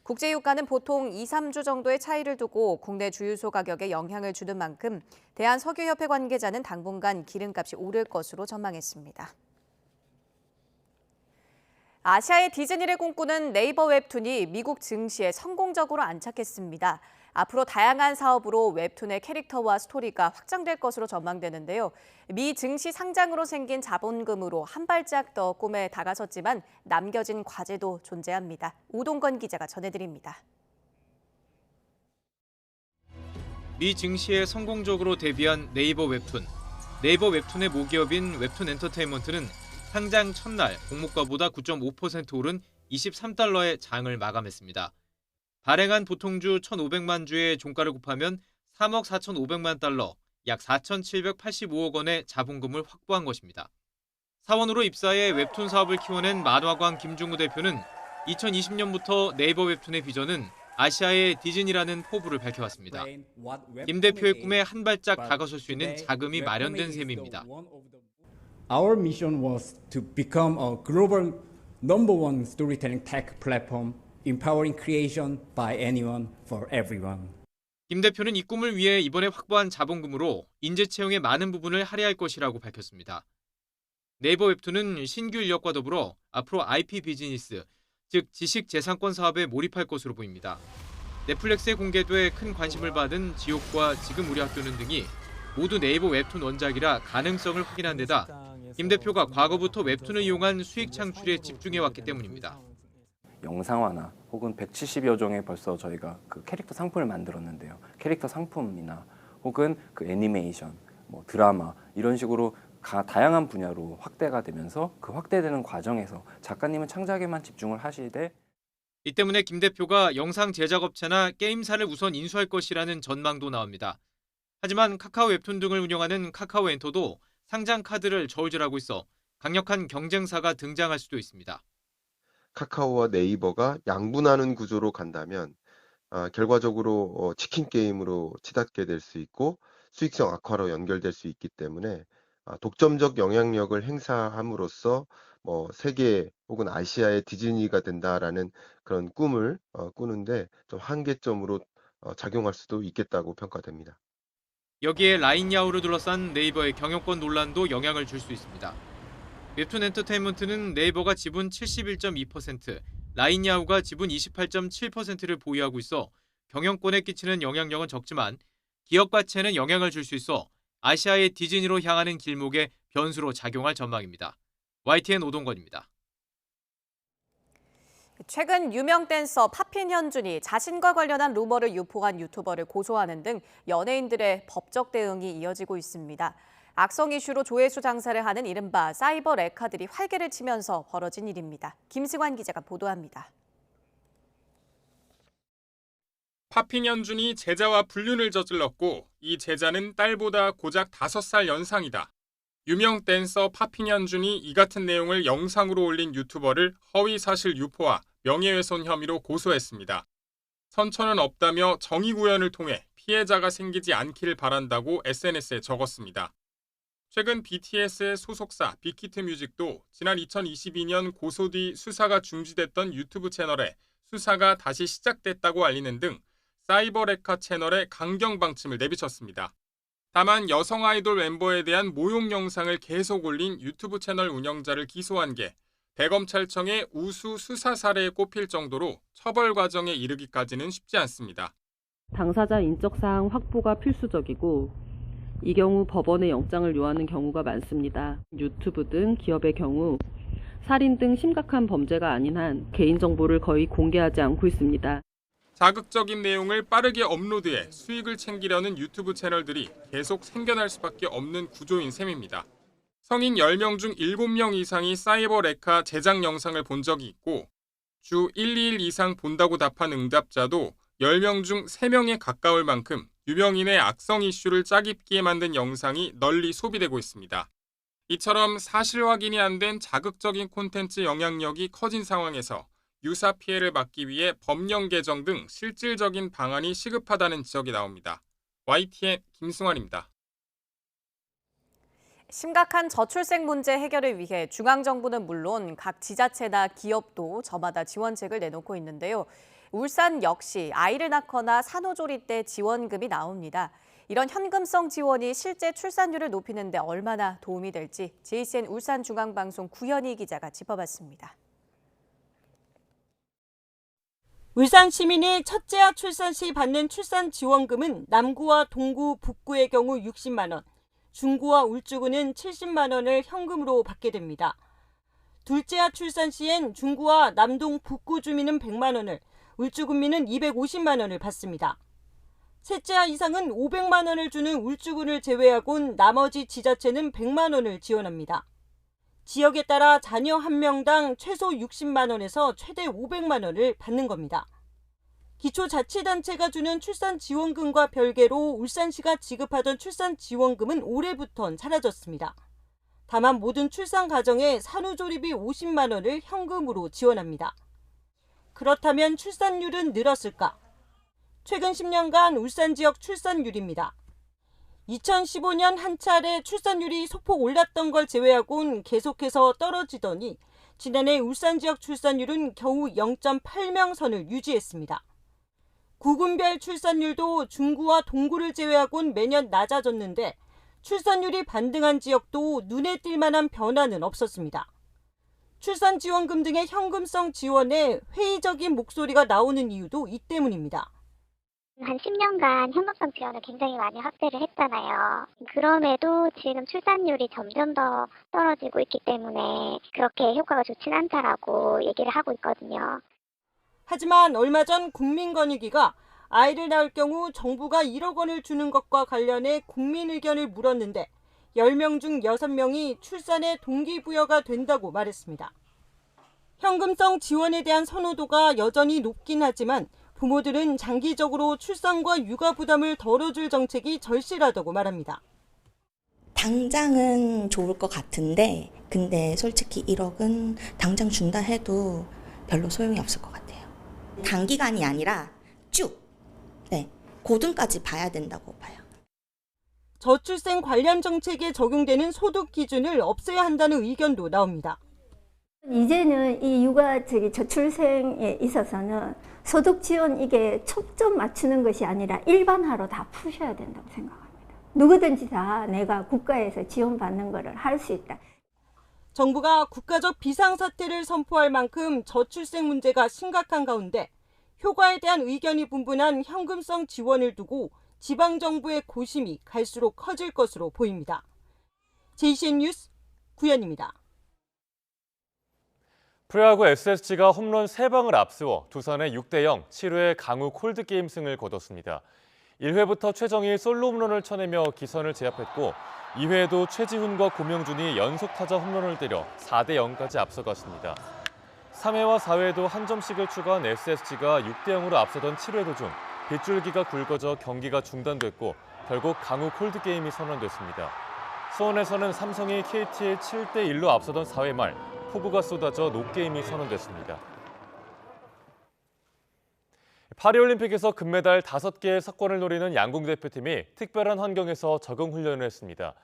S1: 국제유가는 보통 2, 3주 정도의 차이를 두고 국내 주유소 가격에 영향을 주는 만큼 대한석유협회 관계자는 당분간 기름값이 오를 것으로 전망했습니다. 아시아의 디즈니를 꿈꾸는 네이버 웹툰이 미국 증시에 성공적으로 안착했습니다. 앞으로 다양한 사업으로 웹툰의 캐릭터와 스토리가 확장될 것으로 전망되는데요. 미 증시 상장으로 생긴 자본금으로 한 발짝 더 꿈에 다가섰지만 남겨진 과제도 존재합니다. 우동건 기자가 전해드립니다.
S12: 미 증시에 성공적으로 데뷔한 네이버 웹툰. 네이버 웹툰의 모기업인 웹툰 엔터테인먼트는 상장 첫날 공모가보다 9.5% 오른 23달러의 장을 마감했습니다. 발행한 보통주 1,500만 주의 종가를 곱하면 3억 4,500만 달러, 약 4,785억 원의 자본금을 확보한 것입니다. 사원으로 입사해 웹툰 사업을 키워낸 만화광 김중우 대표는 2020년부터 네이버 웹툰의 비전은 아시아의 디즈니라는 포부를 밝혀왔습니다. 김 대표의 꿈에 한 발짝 다가설 수 있는 자금이 마련된 셈입니다.
S13: Our mission was to become a global number one storytelling tech platform, empowering creation by anyone for everyone.
S12: 김 대표는 이 꿈을 위해 이번에 확보한 자본금으로 인재 채용의 많은 부분을 할애할 것이라고 밝혔습니다. 네이버 웹툰은 신규 인력과 더불어 앞으로 IP 비즈니스, 즉 지식재산권 사업에 몰입할 것으로 보입니다. 넷플릭스에 공개돼 큰 관심을 받은 지옥과 지금 우리 학교는 등이 모두 네이버 웹툰 원작이라 가능성을 확인한 데다 김 대표가 과거부터 웹툰을 이용한 수익 창출에 집중해왔기 때문입니다.
S14: 영상화나 혹은 170여 종의 벌써 저희가 그 캐릭터 상품을 만들었는데요. 캐릭터 상품이나 혹은 그 애니메이션, 드라마 이런 식으로 다양한 분야로 확대가 되면서 그 확대되는 과정에서 작가님은 창작에만 집중을 하시되
S12: 이 때문에 김 대표가 영상 제작업체나 게임사를 우선 인수할 것이라는 전망도 나옵니다. 하지만 카카오 웹툰 등을 운영하는 카카오 엔터도 상장 카드를 저울질하고 있어 강력한 경쟁사가 등장할 수도 있습니다.
S15: 카카오와 네이버가 양분하는 구조로 간다면 결과적으로 치킨 게임으로 치닫게 될 수 있고 수익성 악화로 연결될 수 있기 때문에 독점적 영향력을 행사함으로써 세계 혹은 아시아의 디즈니가 된다라는 그런 꿈을 꾸는데 좀 한계점으로 작용할 수도 있겠다고 평가됩니다.
S12: 여기에 라인야후를 둘러싼 네이버의 경영권 논란도 영향을 줄 수 있습니다. 웹툰 엔터테인먼트는 네이버가 지분 71.2%, 라인야후가 지분 28.7%를 보유하고 있어 경영권에 끼치는 영향력은 적지만 기업 가치에는 영향을 줄 수 있어 아시아의 디즈니로 향하는 길목에 변수로 작용할 전망입니다. YTN 오동건입니다.
S1: 최근 유명 댄서 파핀 현준이 자신과 관련한 루머를 유포한 유튜버를 고소하는 등 연예인들의 법적 대응이 이어지고 있습니다. 악성 이슈로 조회수 장사를 하는 이른바 사이버 레카들이 활개를 치면서 벌어진 일입니다. 김승환 기자가 보도합니다.
S27: 파핀 현준이 제자와 불륜을 저질렀고 이 제자는 딸보다 고작 5살 연상이다. 유명 댄서 파핀 현준이 이 같은 내용을 영상으로 올린 유튜버를 허위사실 유포와 명예훼손 혐의로 고소했습니다. 선처는 없다며 정의 구현을 통해 피해자가 생기지 않기를 바란다고 SNS에 적었습니다. 최근 BTS의 소속사 빅히트 뮤직도 지난 2022년 고소 뒤 수사가 중지됐던 유튜브 채널에 수사가 다시 시작됐다고 알리는 등 사이버 레카 채널에 강경 방침을 내비쳤습니다. 다만 여성 아이돌 멤버에 대한 모욕 영상을 계속 올린 유튜브 채널 운영자를 기소한 게 대검찰청의 우수 수사 사례에 꼽힐 정도로 처벌 과정에 이르기까지는 쉽지 않습니다.
S10: 당사자 인적사항 확보가 필수적이고 이 경우 법원에 영장을 요하는 경우가 많습니다. 유튜브 등 기업의 경우 살인 등 심각한 범죄가 아닌 한 개인정보를 거의 공개하지 않고 있습니다.
S27: 자극적인 내용을 빠르게 업로드해 수익을 챙기려는 유튜브 채널들이 계속 생겨날 수밖에 없는 구조인 셈입니다. 성인 10명 중 7명 이상이 사이버 레카 제작 영상을 본 적이 있고 주 1, 2일 이상 본다고 답한 응답자도 10명 중 3명에 가까울 만큼 유명인의 악성 이슈를 짜깁기에 만든 영상이 널리 소비되고 있습니다. 이처럼 사실 확인이 안 된 자극적인 콘텐츠 영향력이 커진 상황에서 유사 피해를 막기 위해 법령 개정 등 실질적인 방안이 시급하다는 지적이 나옵니다. YTN 김승환입니다.
S1: 심각한 저출생 문제 해결을 위해 중앙정부는 물론 각 지자체나 기업도 저마다 지원책을 내놓고 있는데요. 울산 역시 아이를 낳거나 산후조리 때 지원금이 나옵니다. 이런 현금성 지원이 실제 출산율을 높이는 데 얼마나 도움이 될지 JCN 울산중앙방송 구현희 기자가 짚어봤습니다.
S16: 울산 시민이 첫째아 출산 시 받는 출산 지원금은 남구와 동구, 북구의 경우 60만 원, 중구와 울주구는 70만 원을 현금으로 받게 됩니다. 둘째아 출산 시엔 중구와 남동, 북구 주민은 100만 원을, 울주군민은 250만 원을 받습니다. 셋째아 이상은 500만 원을 주는 울주군을 제외하곤 나머지 지자체는 100만 원을 지원합니다. 지역에 따라 자녀 1명당 최소 60만 원에서 최대 500만 원을 받는 겁니다. 기초자치단체가 주는 출산지원금과 별개로 울산시가 지급하던 출산지원금은 올해부터는 사라졌습니다. 다만 모든 출산 가정에 산후조리비 50만 원을 현금으로 지원합니다. 그렇다면 출산율은 늘었을까? 최근 10년간 울산 지역 출산율입니다. 2015년 한 차례 출산율이 소폭 올랐던 걸 제외하고는 계속해서 떨어지더니 지난해 울산 지역 출산율은 겨우 0.8명 선을 유지했습니다. 구군별 출산율도 중구와 동구를 제외하고는 매년 낮아졌는데 출산율이 반등한 지역도 눈에 띌 만한 변화는 없었습니다. 출산지원금 등의 현금성 지원에 회의적인 목소리가 나오는 이유도 이 때문입니다.
S17: 한 10년간 현금성 지원을 굉장히 많이 확대를 했잖아요. 그럼에도 지금 출산율이 점점 더 떨어지고 있기 때문에 그렇게 효과가 좋진 않다라고 얘기를 하고 있거든요.
S16: 하지만 얼마 전 국민권익위가 아이를 낳을 경우 정부가 1억 원을 주는 것과 관련해 국민 의견을 물었는데 10명 중 6명이 출산에 동기부여가 된다고 말했습니다. 현금성 지원에 대한 선호도가 여전히 높긴 하지만 부모들은 장기적으로 출산과 육아 부담을 덜어줄 정책이 절실하다고 말합니다.
S18: 당장은 좋을 것 같은데 근데 솔직히 1억은 당장 준다 해도 별로 소용이 없을 것 같아요. 단기간이 아니라 쭉 고등까지 봐야 된다고 봐요.
S16: 저출생 관련 정책에 적용되는 소득 기준을 없애야 한다는 의견도 나옵니다.
S19: 이제는 이 육아 저출생에 있어서는 소득 지원 이게 초점 맞추는 것이 아니라 일반화로 다 푸셔야 된다고 생각합니다. 누구든지 다 내가 국가에서 지원받는 것을 할 수 있다.
S16: 정부가 국가적 비상사태를 선포할 만큼 저출생 문제가 심각한 가운데 효과에 대한 의견이 분분한 현금성 지원을 두고 지방정부의 고심이 갈수록 커질 것으로 보입니다. JCN 뉴스 구현입니다.
S2: 프로야구 SSG가 홈런 3방을 앞세워 두산의 6대0 7회 강우 콜드게임 승을 거뒀습니다. 1회부터 최정이 솔로 홈런을 쳐내며 기선을 제압했고 2회에도 최지훈과 고명준이 연속 타자 홈런을 때려 4대0까지 앞서갔습니다. 3회와 4회에도 한 점씩을 추가한 SSG가 6대0으로 앞서던 7회 도중 빗줄기가 굵어져 경기가 중단됐고 결국 강우 콜드게임이 선언됐습니다. 수원에서는 삼성이 KT에 7대1로 앞서던 4회 말 폭우가 쏟아져 노게임이 선언됐습니다. 파리올림픽에서 금메달 5개의 석권을 노리는 양궁 대표팀이 특별한 환경에서 적응 훈련을 했습니다.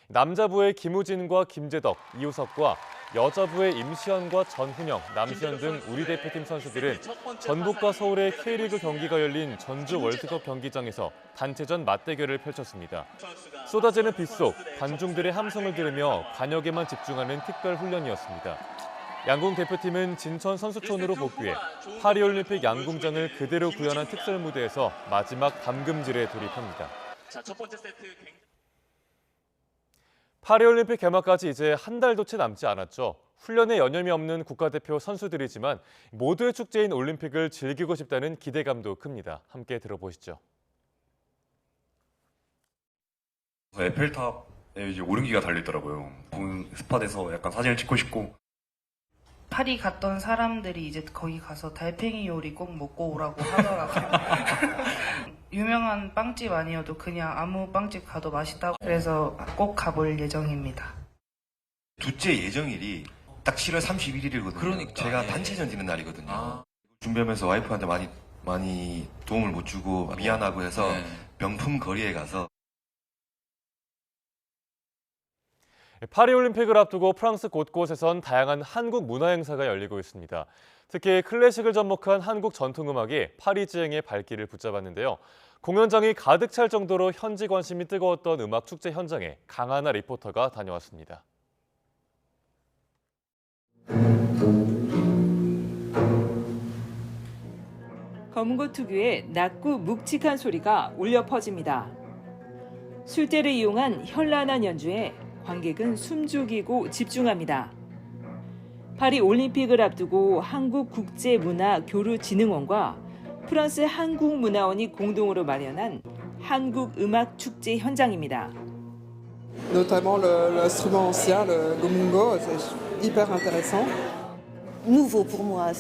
S2: 남자부의 김우진과 김재덕, 이우석과 여자부의 임시현과 전훈영, 남수현 등 우리 대표팀 선수들은 전북과 서울의 K리그 경기가 열린 전주 월드컵 경기장에서 단체전 맞대결을 펼쳤습니다. 쏟아지는 빗속 관중들의 함성을 들으며 관역에만 집중하는 특별 훈련이었습니다. 양궁 대표팀은 진천 선수촌으로 복귀해 파리올림픽 양궁장을 그대로 구현한 특설 무대에서 마지막 담금질에 돌입합니다. 파리올림픽 개막까지 이제 한 달도 채 남지 않았죠. 훈련에 여념이 없는 국가대표 선수들이지만 모두의 축제인 올림픽을 즐기고 싶다는 기대감도 큽니다. 함께 들어보시죠.
S4: 에펠탑에 이제 오름기가 달려있더라고요. 본 스팟에서 약간 사진을 찍고 싶고.
S20: 파리 갔던 사람들이 이제 거기 가서 달팽이 요리 꼭 먹고 오라고 하더라고요. 유명한 빵집 아니어도 그냥 아무 빵집 가도 맛있다고 그래서 꼭 가볼 예정입니다.
S21: 둘째 예정일이 딱 7월 31일이거든요. 그러니까 제가 단체전 뛰는 날이거든요. 준비하면서 와이프한테 많이 도움을 못 주고 미안하고 해서 명품 거리에 가서
S2: 파리올림픽을 앞두고 프랑스 곳곳에선 다양한 한국 문화 행사가 열리고 있습니다. 특히 클래식을 접목한 한국 전통음악이 파리 지행의 발길을 붙잡았는데요. 공연장이 가득 찰 정도로 현지 관심이 뜨거웠던 음악 축제 현장에 강하나 리포터가 다녀왔습니다.
S6: 검은고 특유의 낮고 묵직한 소리가 울려 퍼집니다. 술대를 이용한 현란한 연주에 관객은 숨죽이고 집중합니다. 파리 올림픽을 앞두고 한국국제문화교류진흥원과 프랑스 한국문화원이 공동으로 마련한 한국음악축제 현장입니다.
S22: Notamment l'instrument ancien, le gomungo, c'est hyper intéressant.
S23: Nouveau pour moi,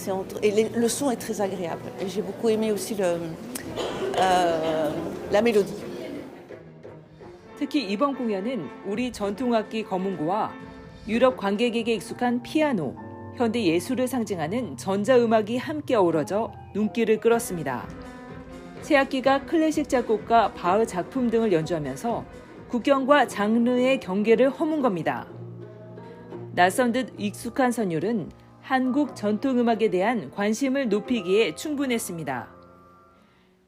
S23: et le son est très agréable. Et j'ai beaucoup aimé aussi la mélodie.
S6: 특히 이번 공연은 우리 전통악기 검은고와 유럽 관객에게 익숙한 피아노, 현대 예술을 상징하는 전자음악이 함께 어우러져 눈길을 끌었습니다. 새 악기가 클래식 작곡가 바흐 작품 등을 연주하면서 국경과 장르의 경계를 허문 겁니다. 낯선 듯 익숙한 선율은 한국 전통음악에 대한 관심을 높이기에 충분했습니다.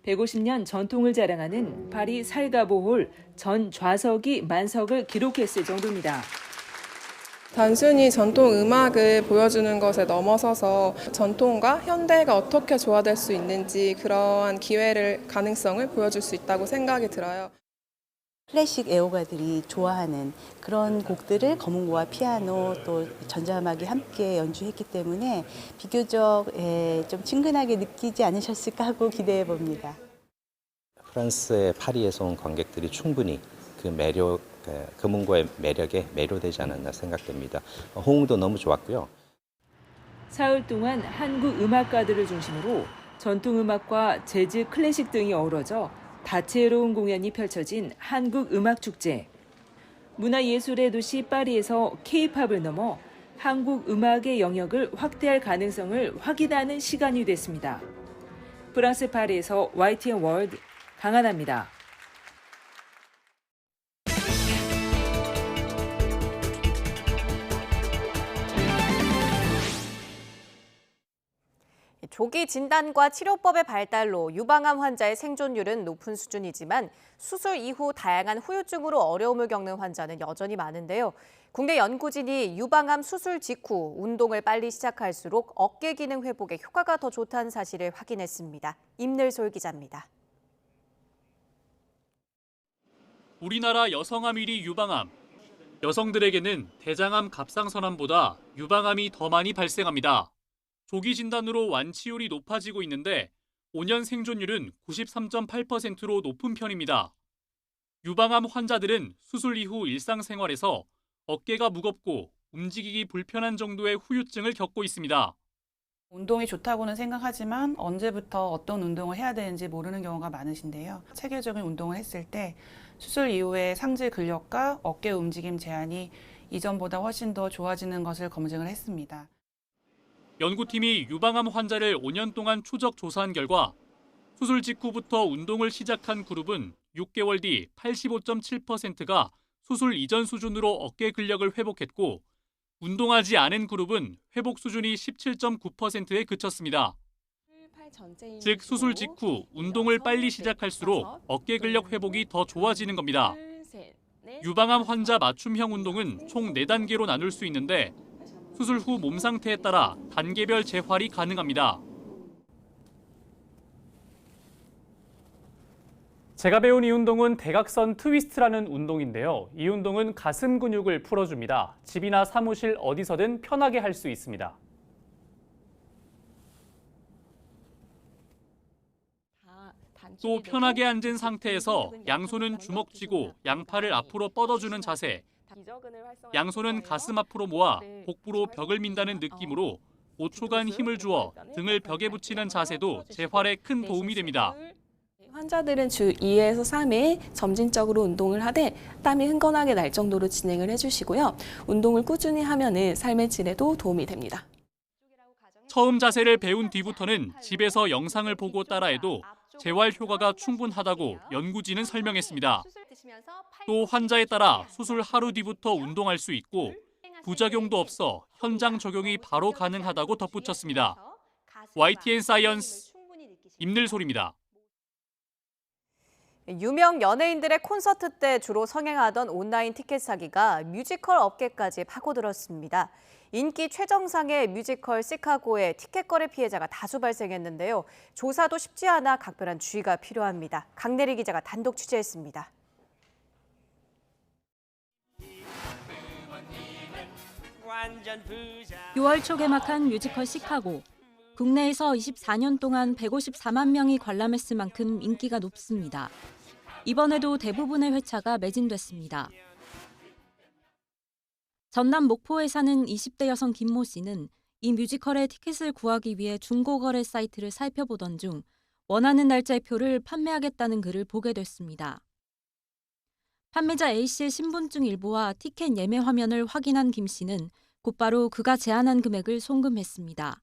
S6: 150년 전통을 자랑하는 파리 살가보홀 전 좌석이 만석을 기록했을 정도입니다.
S24: 단순히 전통 음악을 보여주는 것에 넘어서서 전통과 현대가 어떻게 조화될 수 있는지 그러한 가능성을 보여줄 수 있다고 생각이 들어요.
S23: 클래식 애호가들이 좋아하는 그런 곡들을 검은고와 피아노 또 전자음악이 함께 연주했기 때문에 비교적 좀 친근하게 느끼지 않으셨을까 하고 기대해 봅니다.
S26: 프랑스의 파리에서 온 관객들이 충분히 그 매력, 검은고의 매력에 매료되지 않았나 생각됩니다. 호응도 너무 좋았고요.
S6: 사흘 동안 한국 음악가들을 중심으로 전통음악과 재즈, 클래식 등이 어우러져 다채로운 공연이 펼쳐진 한국음악축제. 문화예술의 도시 파리에서 K-팝을 넘어 한국 음악의 영역을 확대할 가능성을 확인하는 시간이 됐습니다. 프랑스 파리에서 YTN 월드 강하나입니다.
S1: 조기 진단과 치료법의 발달로 유방암 환자의 생존율은 높은 수준이지만 수술 이후 다양한 후유증으로 어려움을 겪는 환자는 여전히 많은데요. 국내 연구진이 유방암 수술 직후 운동을 빨리 시작할수록 어깨 기능 회복에 효과가 더 좋다는 사실을 확인했습니다. 임늘솔 기자입니다.
S28: 우리나라 여성암 1위 유방암. 여성들에게는 대장암 갑상선암보다 유방암이 더 많이 발생합니다. 조기 진단으로 완치율이 높아지고 있는데 5년 생존율은 93.8%로 높은 편입니다. 유방암 환자들은 수술 이후 일상생활에서 어깨가 무겁고 움직이기 불편한 정도의 후유증을 겪고 있습니다.
S29: 운동이 좋다고는 생각하지만 언제부터 어떤 운동을 해야 되는지 모르는 경우가 많으신데요. 체계적인 운동을 했을 때 수술 이후에 상肢 근력과 어깨 움직임 제한이 이전보다 훨씬 더 좋아지는 것을 검증을 했습니다.
S28: 연구팀이 유방암 환자를 5년 동안 추적 조사한 결과 수술 직후부터 운동을 시작한 그룹은 6개월 뒤 85.7%가 수술 이전 수준으로 어깨 근력을 회복했고 운동하지 않은 그룹은 회복 수준이 17.9%에 그쳤습니다. 즉 수술 직후 운동을 빨리 시작할수록 어깨 근력 회복이 더 좋아지는 겁니다. 유방암 환자 맞춤형 운동은 총 4단계로 나눌 수 있는데 수술 후 몸 상태에 따라 단계별 재활이 가능합니다. 제가 배운 이 운동은 대각선 트위스트라는 운동인데요. 이 운동은 가슴 근육을 풀어줍니다. 집이나 사무실 어디서든 편하게 할 수 있습니다. 또 편하게 앉은 상태에서 양손은 주먹 쥐고 양팔을 앞으로 뻗어주는 자세. 양손은 가슴 앞으로 모아 복부로 벽을 민다는 느낌으로 5초간 힘을 주어 등을 벽에 붙이는 자세도 재활에 큰 도움이 됩니다.
S3: 환자들은 주 2에서 3회 점진적으로 운동을 하되 땀이 흥건하게 날 정도로 진행을 해주시고요. 운동을 꾸준히 하면은 삶의 질에도 도움이 됩니다.
S28: 처음 자세를 배운 뒤부터는 집에서 영상을 보고 따라해도 재활 효과가 충분하다고 연구진은 설명했습니다. 또 환자에 따라 수술 하루 뒤부터 운동할 수 있고 부작용도 없어 현장 적용이 바로 가능하다고 덧붙였습니다. YTN 사이언스 임늘솔입니다.
S1: 유명 연예인들의 콘서트 때 주로 성행하던 온라인 티켓 사기가 뮤지컬 업계까지 파고들었습니다. 인기 최정상의 뮤지컬 시카고의 티켓 거래 피해자가 다수 발생했는데요. 조사도 쉽지 않아 각별한 주의가 필요합니다. 강내리 기자가 단독 취재했습니다.
S5: 6월 초 개막한 뮤지컬 시카고. 국내에서 24년 동안 154만 명이 관람했을 만큼 인기가 높습니다. 이번에도 대부분의 회차가 매진됐습니다. 전남 목포에 사는 20대 여성 김모 씨는 이 뮤지컬의 티켓을 구하기 위해 중고거래 사이트를 살펴보던 중 원하는 날짜의 표를 판매하겠다는 글을 보게 됐습니다. 판매자 A씨의 신분증 일부와 티켓 예매 화면을 확인한 김 씨는 곧바로 그가 제안한 금액을 송금했습니다.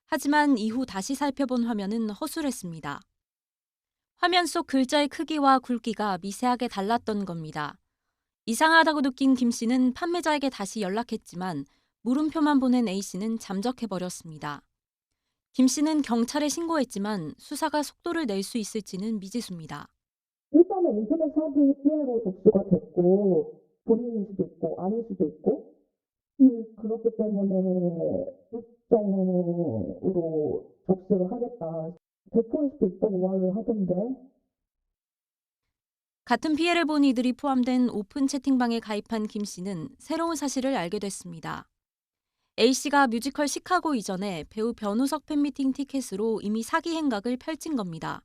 S5: 하지만 이후 다시 살펴본 화면은 허술했습니다. 화면 속 글자의 크기와 굵기가 미세하게 달랐던 겁니다. 이상하다고 느낀 김 씨는 판매자에게 다시 연락했지만 물음표만 보낸 A씨는 잠적해버렸습니다. 김 씨는 경찰에 신고했지만 수사가 속도를 낼 수 있을지는 미지수입니다.
S7: 일단은 인터넷 사기 피해로 접수가 됐고 본인일 수도 있고 아닐 수도 있고 그렇기 때문에 일정으로 접수를 하겠다. 100%일 수도 있다고 말을 하던데.
S5: 같은 피해를 본 이들이 포함된 오픈 채팅방에 가입한 김 씨는 새로운 사실을 알게 됐습니다. A씨가 뮤지컬 시카고 이전에 배우 변우석 팬미팅 티켓으로 이미 사기 행각을 펼친 겁니다.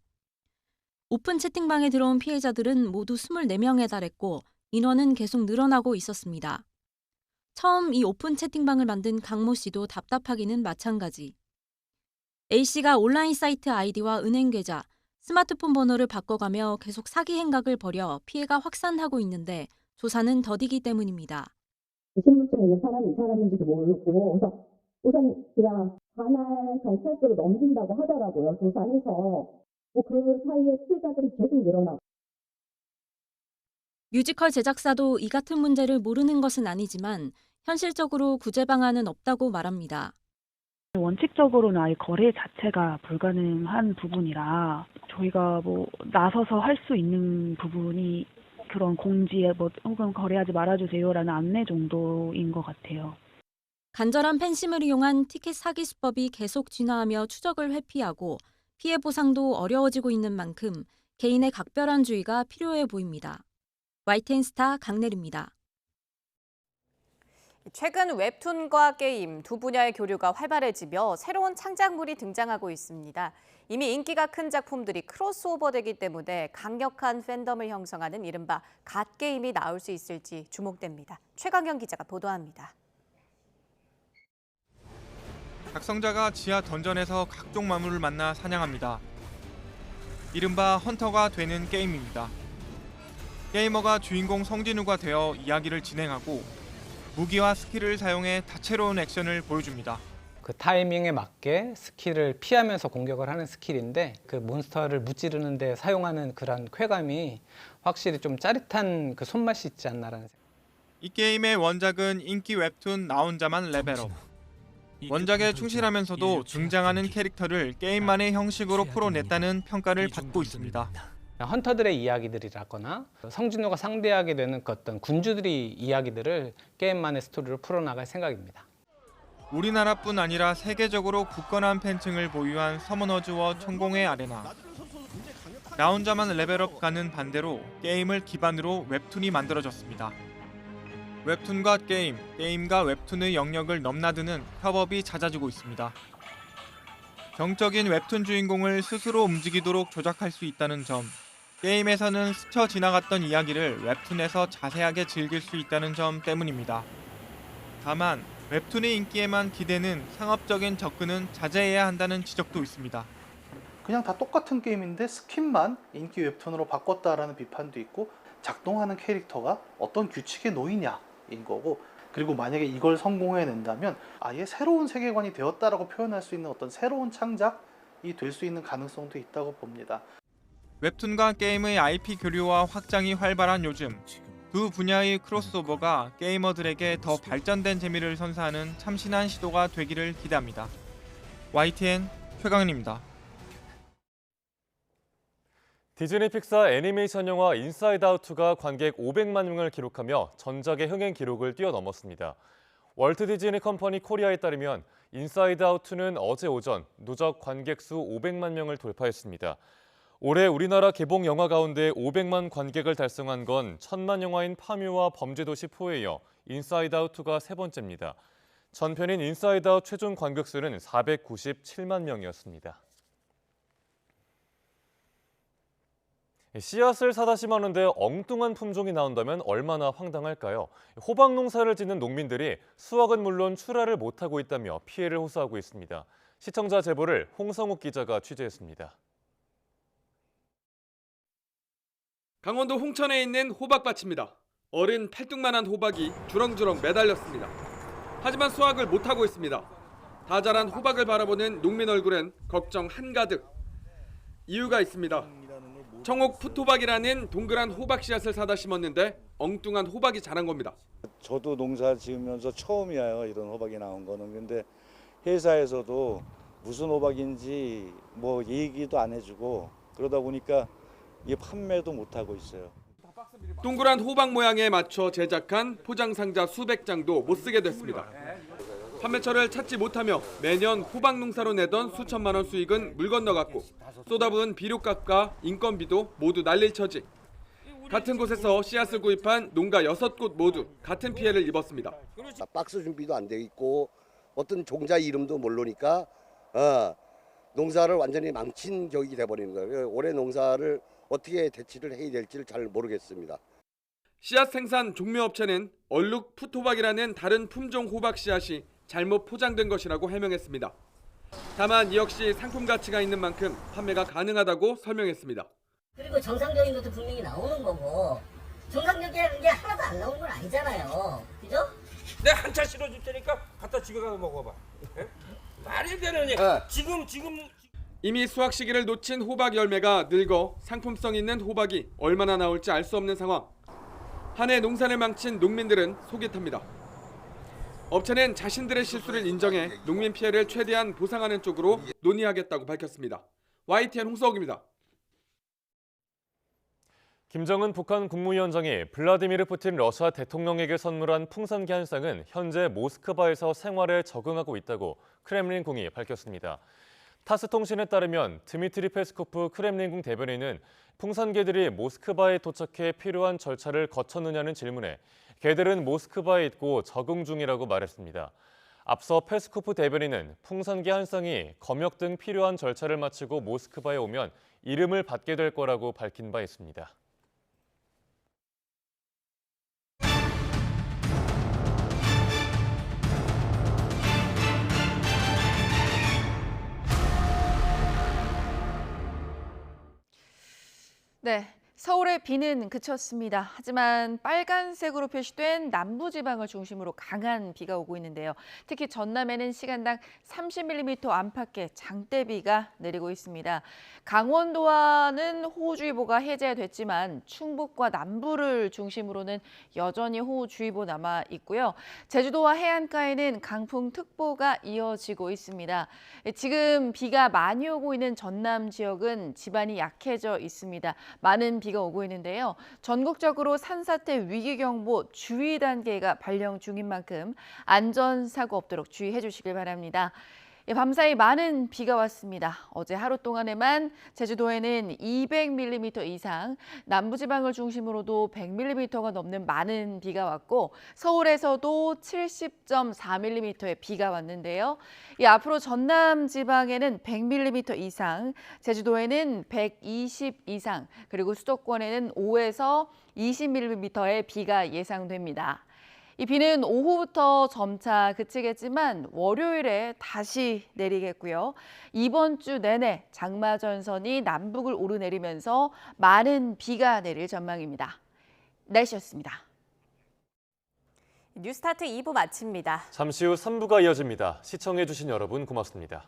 S5: 오픈 채팅방에 들어온 피해자들은 모두 24명에 달했고 인원은 계속 늘어나고 있었습니다. 처음 이 오픈 채팅방을 만든 강모 씨도 답답하기는 마찬가지. A씨가 온라인 사이트 아이디와 은행 계좌, 스마트폰 번호를 바꿔가며 계속 사기 행각을 벌여 피해가 확산하고 있는데 조사는 더디기 때문입니다.
S7: 신분증에 있는 사람이 이 사람인지도 모르고 그래서 우선 그냥 관할 경찰서로 넘긴다고 하더라고요. 조사해서. 그 사이에 피해자들이 계속 늘어나고.
S5: 뮤지컬 제작사도 이 같은 문제를 모르는 것은 아니지만 현실적으로 구제 방안은 없다고 말합니다.
S8: 원칙적으로는 아예 거래 자체가 불가능한 부분이라 저희가 나서서 할 수 있는 부분이 그런 공지에 혹은 거래하지 말아주세요라는 안내 정도인 것 같아요.
S5: 간절한 팬심을 이용한 티켓 사기 수법이 계속 진화하며 추적을 회피하고 피해 보상도 어려워지고 있는 만큼 개인의 각별한 주의가 필요해 보입니다. YTN 스타 강내리입니다.
S1: 최근 웹툰과 게임 두 분야의 교류가 활발해지며 새로운 창작물이 등장하고 있습니다. 이미 인기가 큰 작품들이 크로스오버되기 때문에 강력한 팬덤을 형성하는 이른바 갓게임이 나올 수 있을지 주목됩니다. 최강현 기자가 보도합니다.
S9: 작성자가 지하 던전에서 각종 마물을 만나 사냥합니다. 이른바 헌터가 되는 게임입니다. 게이머가 주인공 성진우가 되어 이야기를 진행하고 무기와 스킬을 사용해 다채로운 액션을 보여줍니다.
S10: 그 타이밍에 맞게 스킬을 피하면서 공격을 하는 스킬인데 그 몬스터를 무찌르는 데 사용하는 그런 쾌감이 확실히 좀 짜릿한 그 손맛이 있지 않나라는 생각.
S9: 이 게임의 원작은 인기 웹툰 나 혼자만 레벨업. 원작에 충실하면서도 등장하는 캐릭터를 게임만의 형식으로 풀어냈다는 평가를 받고 있습니다.
S10: 헌터들의 이야기들이라거나 성진우가 상대하게 되는 그 어떤 군주들의 이야기들을 게임만의 스토리로 풀어나갈 생각입니다.
S9: 우리나라뿐 아니라 세계적으로 굳건한 팬층을 보유한 서머너즈워 천공의 아레나. 나 혼자만 레벨업과는 반대로 게임을 기반으로 웹툰이 만들어졌습니다. 웹툰과 게임, 게임과 웹툰의 영역을 넘나드는 협업이 잦아지고 있습니다. 정적인 웹툰 주인공을 스스로 움직이도록 조작할 수 있다는 점, 게임에서는 스쳐 지나갔던 이야기를 웹툰에서 자세하게 즐길 수 있다는 점 때문입니다. 다만 웹툰의 인기에만 기대는 상업적인 접근은 자제해야 한다는 지적도 있습니다.
S11: 그냥 다 똑같은 게임인데 스킨만 인기 웹툰으로 바꿨다라는 비판도 있고, 작동하는 캐릭터가 어떤 규칙에 놓이냐인 거고, 그리고 만약에 이걸 성공해낸다면 아예 새로운 세계관이 되었다라고 표현할 수 있는 어떤 새로운 창작이 될 수 있는 가능성도 있다고 봅니다.
S9: 웹툰과 게임의 IP 교류와 확장이 활발한 요즘, 두 분야의 크로스오버가 게이머들에게 더 발전된 재미를 선사하는 참신한 시도가 되기를 기대합니다. YTN 최강현입니다.
S2: 디즈니 픽사 애니메이션 영화 인사이드 아웃2가 관객 500만 명을 기록하며 전작의 흥행 기록을 뛰어넘었습니다. 월트 디즈니 컴퍼니 코리아에 따르면 인사이드 아웃2는 어제 오전 누적 관객 수 500만 명을 돌파했습니다. 올해 우리나라 개봉 영화 가운데 500만 관객을 달성한 건 천만 영화인 파묘와 범죄도시 4에 이어 인사이드 아웃2가 세 번째입니다. 전편인 인사이드 아웃 최종 관객 수는 497만 명이었습니다. 씨앗을 사다 심었는데 엉뚱한 품종이 나온다면 얼마나 황당할까요? 호박 농사를 짓는 농민들이 수확은 물론 출하를 못하고 있다며 피해를 호소하고 있습니다. 시청자 제보를 홍성욱 기자가 취재했습니다.
S12: 강원도 홍천에 있는 호박밭입니다. 어른 팔뚝만한 호박이 주렁주렁 매달렸습니다. 하지만 수확을 못하고 있습니다. 다 자란 호박을 바라보는 농민 얼굴엔 걱정 한가득. 이유가 있습니다. 청옥 풋호박이라는 동그란 호박 씨앗을 사다 심었는데 엉뚱한 호박이 자란 겁니다.
S13: 저도 농사 지으면서 처음이에요, 이런 호박이 나온 거는. 근데 회사에서도 무슨 호박인지 뭐 얘기도 안 해주고 그러다 보니까 이게 판매도 못 하고 있어요.
S12: 동그란 호박 모양에 맞춰 제작한 포장 상자 수백 장도 못 쓰게 됐습니다. 판매처를 찾지 못하며 매년 호박 농사로 내던 수천만 원 수익은 물 건너갔고 쏟아부은 비료값과 인건비도 모두 날릴 처지. 같은 곳에서 씨앗을 구입한 농가 6곳 모두 같은 피해를 입었습니다.
S14: 박스 준비도 안 돼 있고 어떤 종자 이름도 모르니까 농사를 완전히 망친 격이 돼버리는 거예요. 올해 농사를 어떻게 대치를 해야 될지를 잘 모르겠습니다.
S12: 씨앗 생산 종묘업체는 얼룩 풋호박이라는 다른 품종 호박 씨앗이 잘못 포장된 것이라고 해명했습니다. 다만 이 역시 상품 가치가 있는 만큼 판매가 가능하다고 설명했습니다.
S15: 그리고 정상적인 것도 분명히 나오는 거고 정상적인 게 하나도 안 나오는 건 아니잖아요. 그죠?
S17: 내가 한차 실어줄 테니까 갖다 집에 가서 먹어봐. 말이 되느니 지금
S12: 이미 수확 시기를 놓친 호박 열매가 늙어 상품성 있는 호박이 얼마나 나올지 알 수 없는 상황. 한 해 농사를 망친 농민들은 속이 탑니다. 업체는 자신들의 실수를 인정해 농민 피해를 최대한 보상하는 쪽으로 논의하겠다고 밝혔습니다. YTN 홍서욱입니다.
S2: 김정은 북한 국무위원장이 블라디미르 푸틴 러시아 대통령에게 선물한 풍선기 한 쌍은 현재 모스크바에서 생활에 적응하고 있다고 크렘린궁이 밝혔습니다. 타스 통신에 따르면 드미트리 페스코프 크렘린궁 대변인은 풍선개들이 모스크바에 도착해 필요한 절차를 거쳤느냐는 질문에 개들은 모스크바에 있고 적응 중이라고 말했습니다. 앞서 페스코프 대변인은 풍선개 한 쌍이 검역 등 필요한 절차를 마치고 모스크바에 오면 이름을 받게 될 거라고 밝힌 바 있습니다.
S1: 네,
S4: 서울의 비는 그쳤습니다. 하지만 빨간색으로 표시된 남부지방을 중심으로 강한 비가 오고 있는데요. 특히 전남에는 시간당 30mm 안팎의 장대비가 내리고 있습니다. 강원도와는 호우주의보가 해제됐지만 충북과 남부를 중심으로는 여전히 호우주의보 남아 있고요. 제주도와 해안가에는 강풍특보가 이어지고 있습니다. 지금 비가 많이 오고 있는 전남 지역은 지반이 약해져 있습니다. 많은 비가 오고 있는데요. 전국적으로 산사태 위기경보 주의 단계가 발령 중인 만큼 안전사고 없도록 주의해 주시길 바랍니다. 밤사이 많은 비가 왔습니다. 어제 하루 동안에만 제주도에는 200mm 이상, 남부지방을 중심으로도 100mm가 넘는 많은 비가 왔고 서울에서도 70.4mm의 비가 왔는데요. 앞으로 전남 지방에는 100mm 이상, 제주도에는 120 이상, 그리고 수도권에는 5에서 20mm의 비가 예상됩니다. 이 비는 오후부터 점차 그치겠지만 월요일에 다시 내리겠고요. 이번 주 내내 장마 전선이 남북을 오르내리면서 많은 비가 내릴 전망입니다. 날씨였습니다.
S1: 뉴스타트 2부 마칩니다.
S2: 잠시 후 3부가 이어집니다. 시청해주신 여러분 고맙습니다.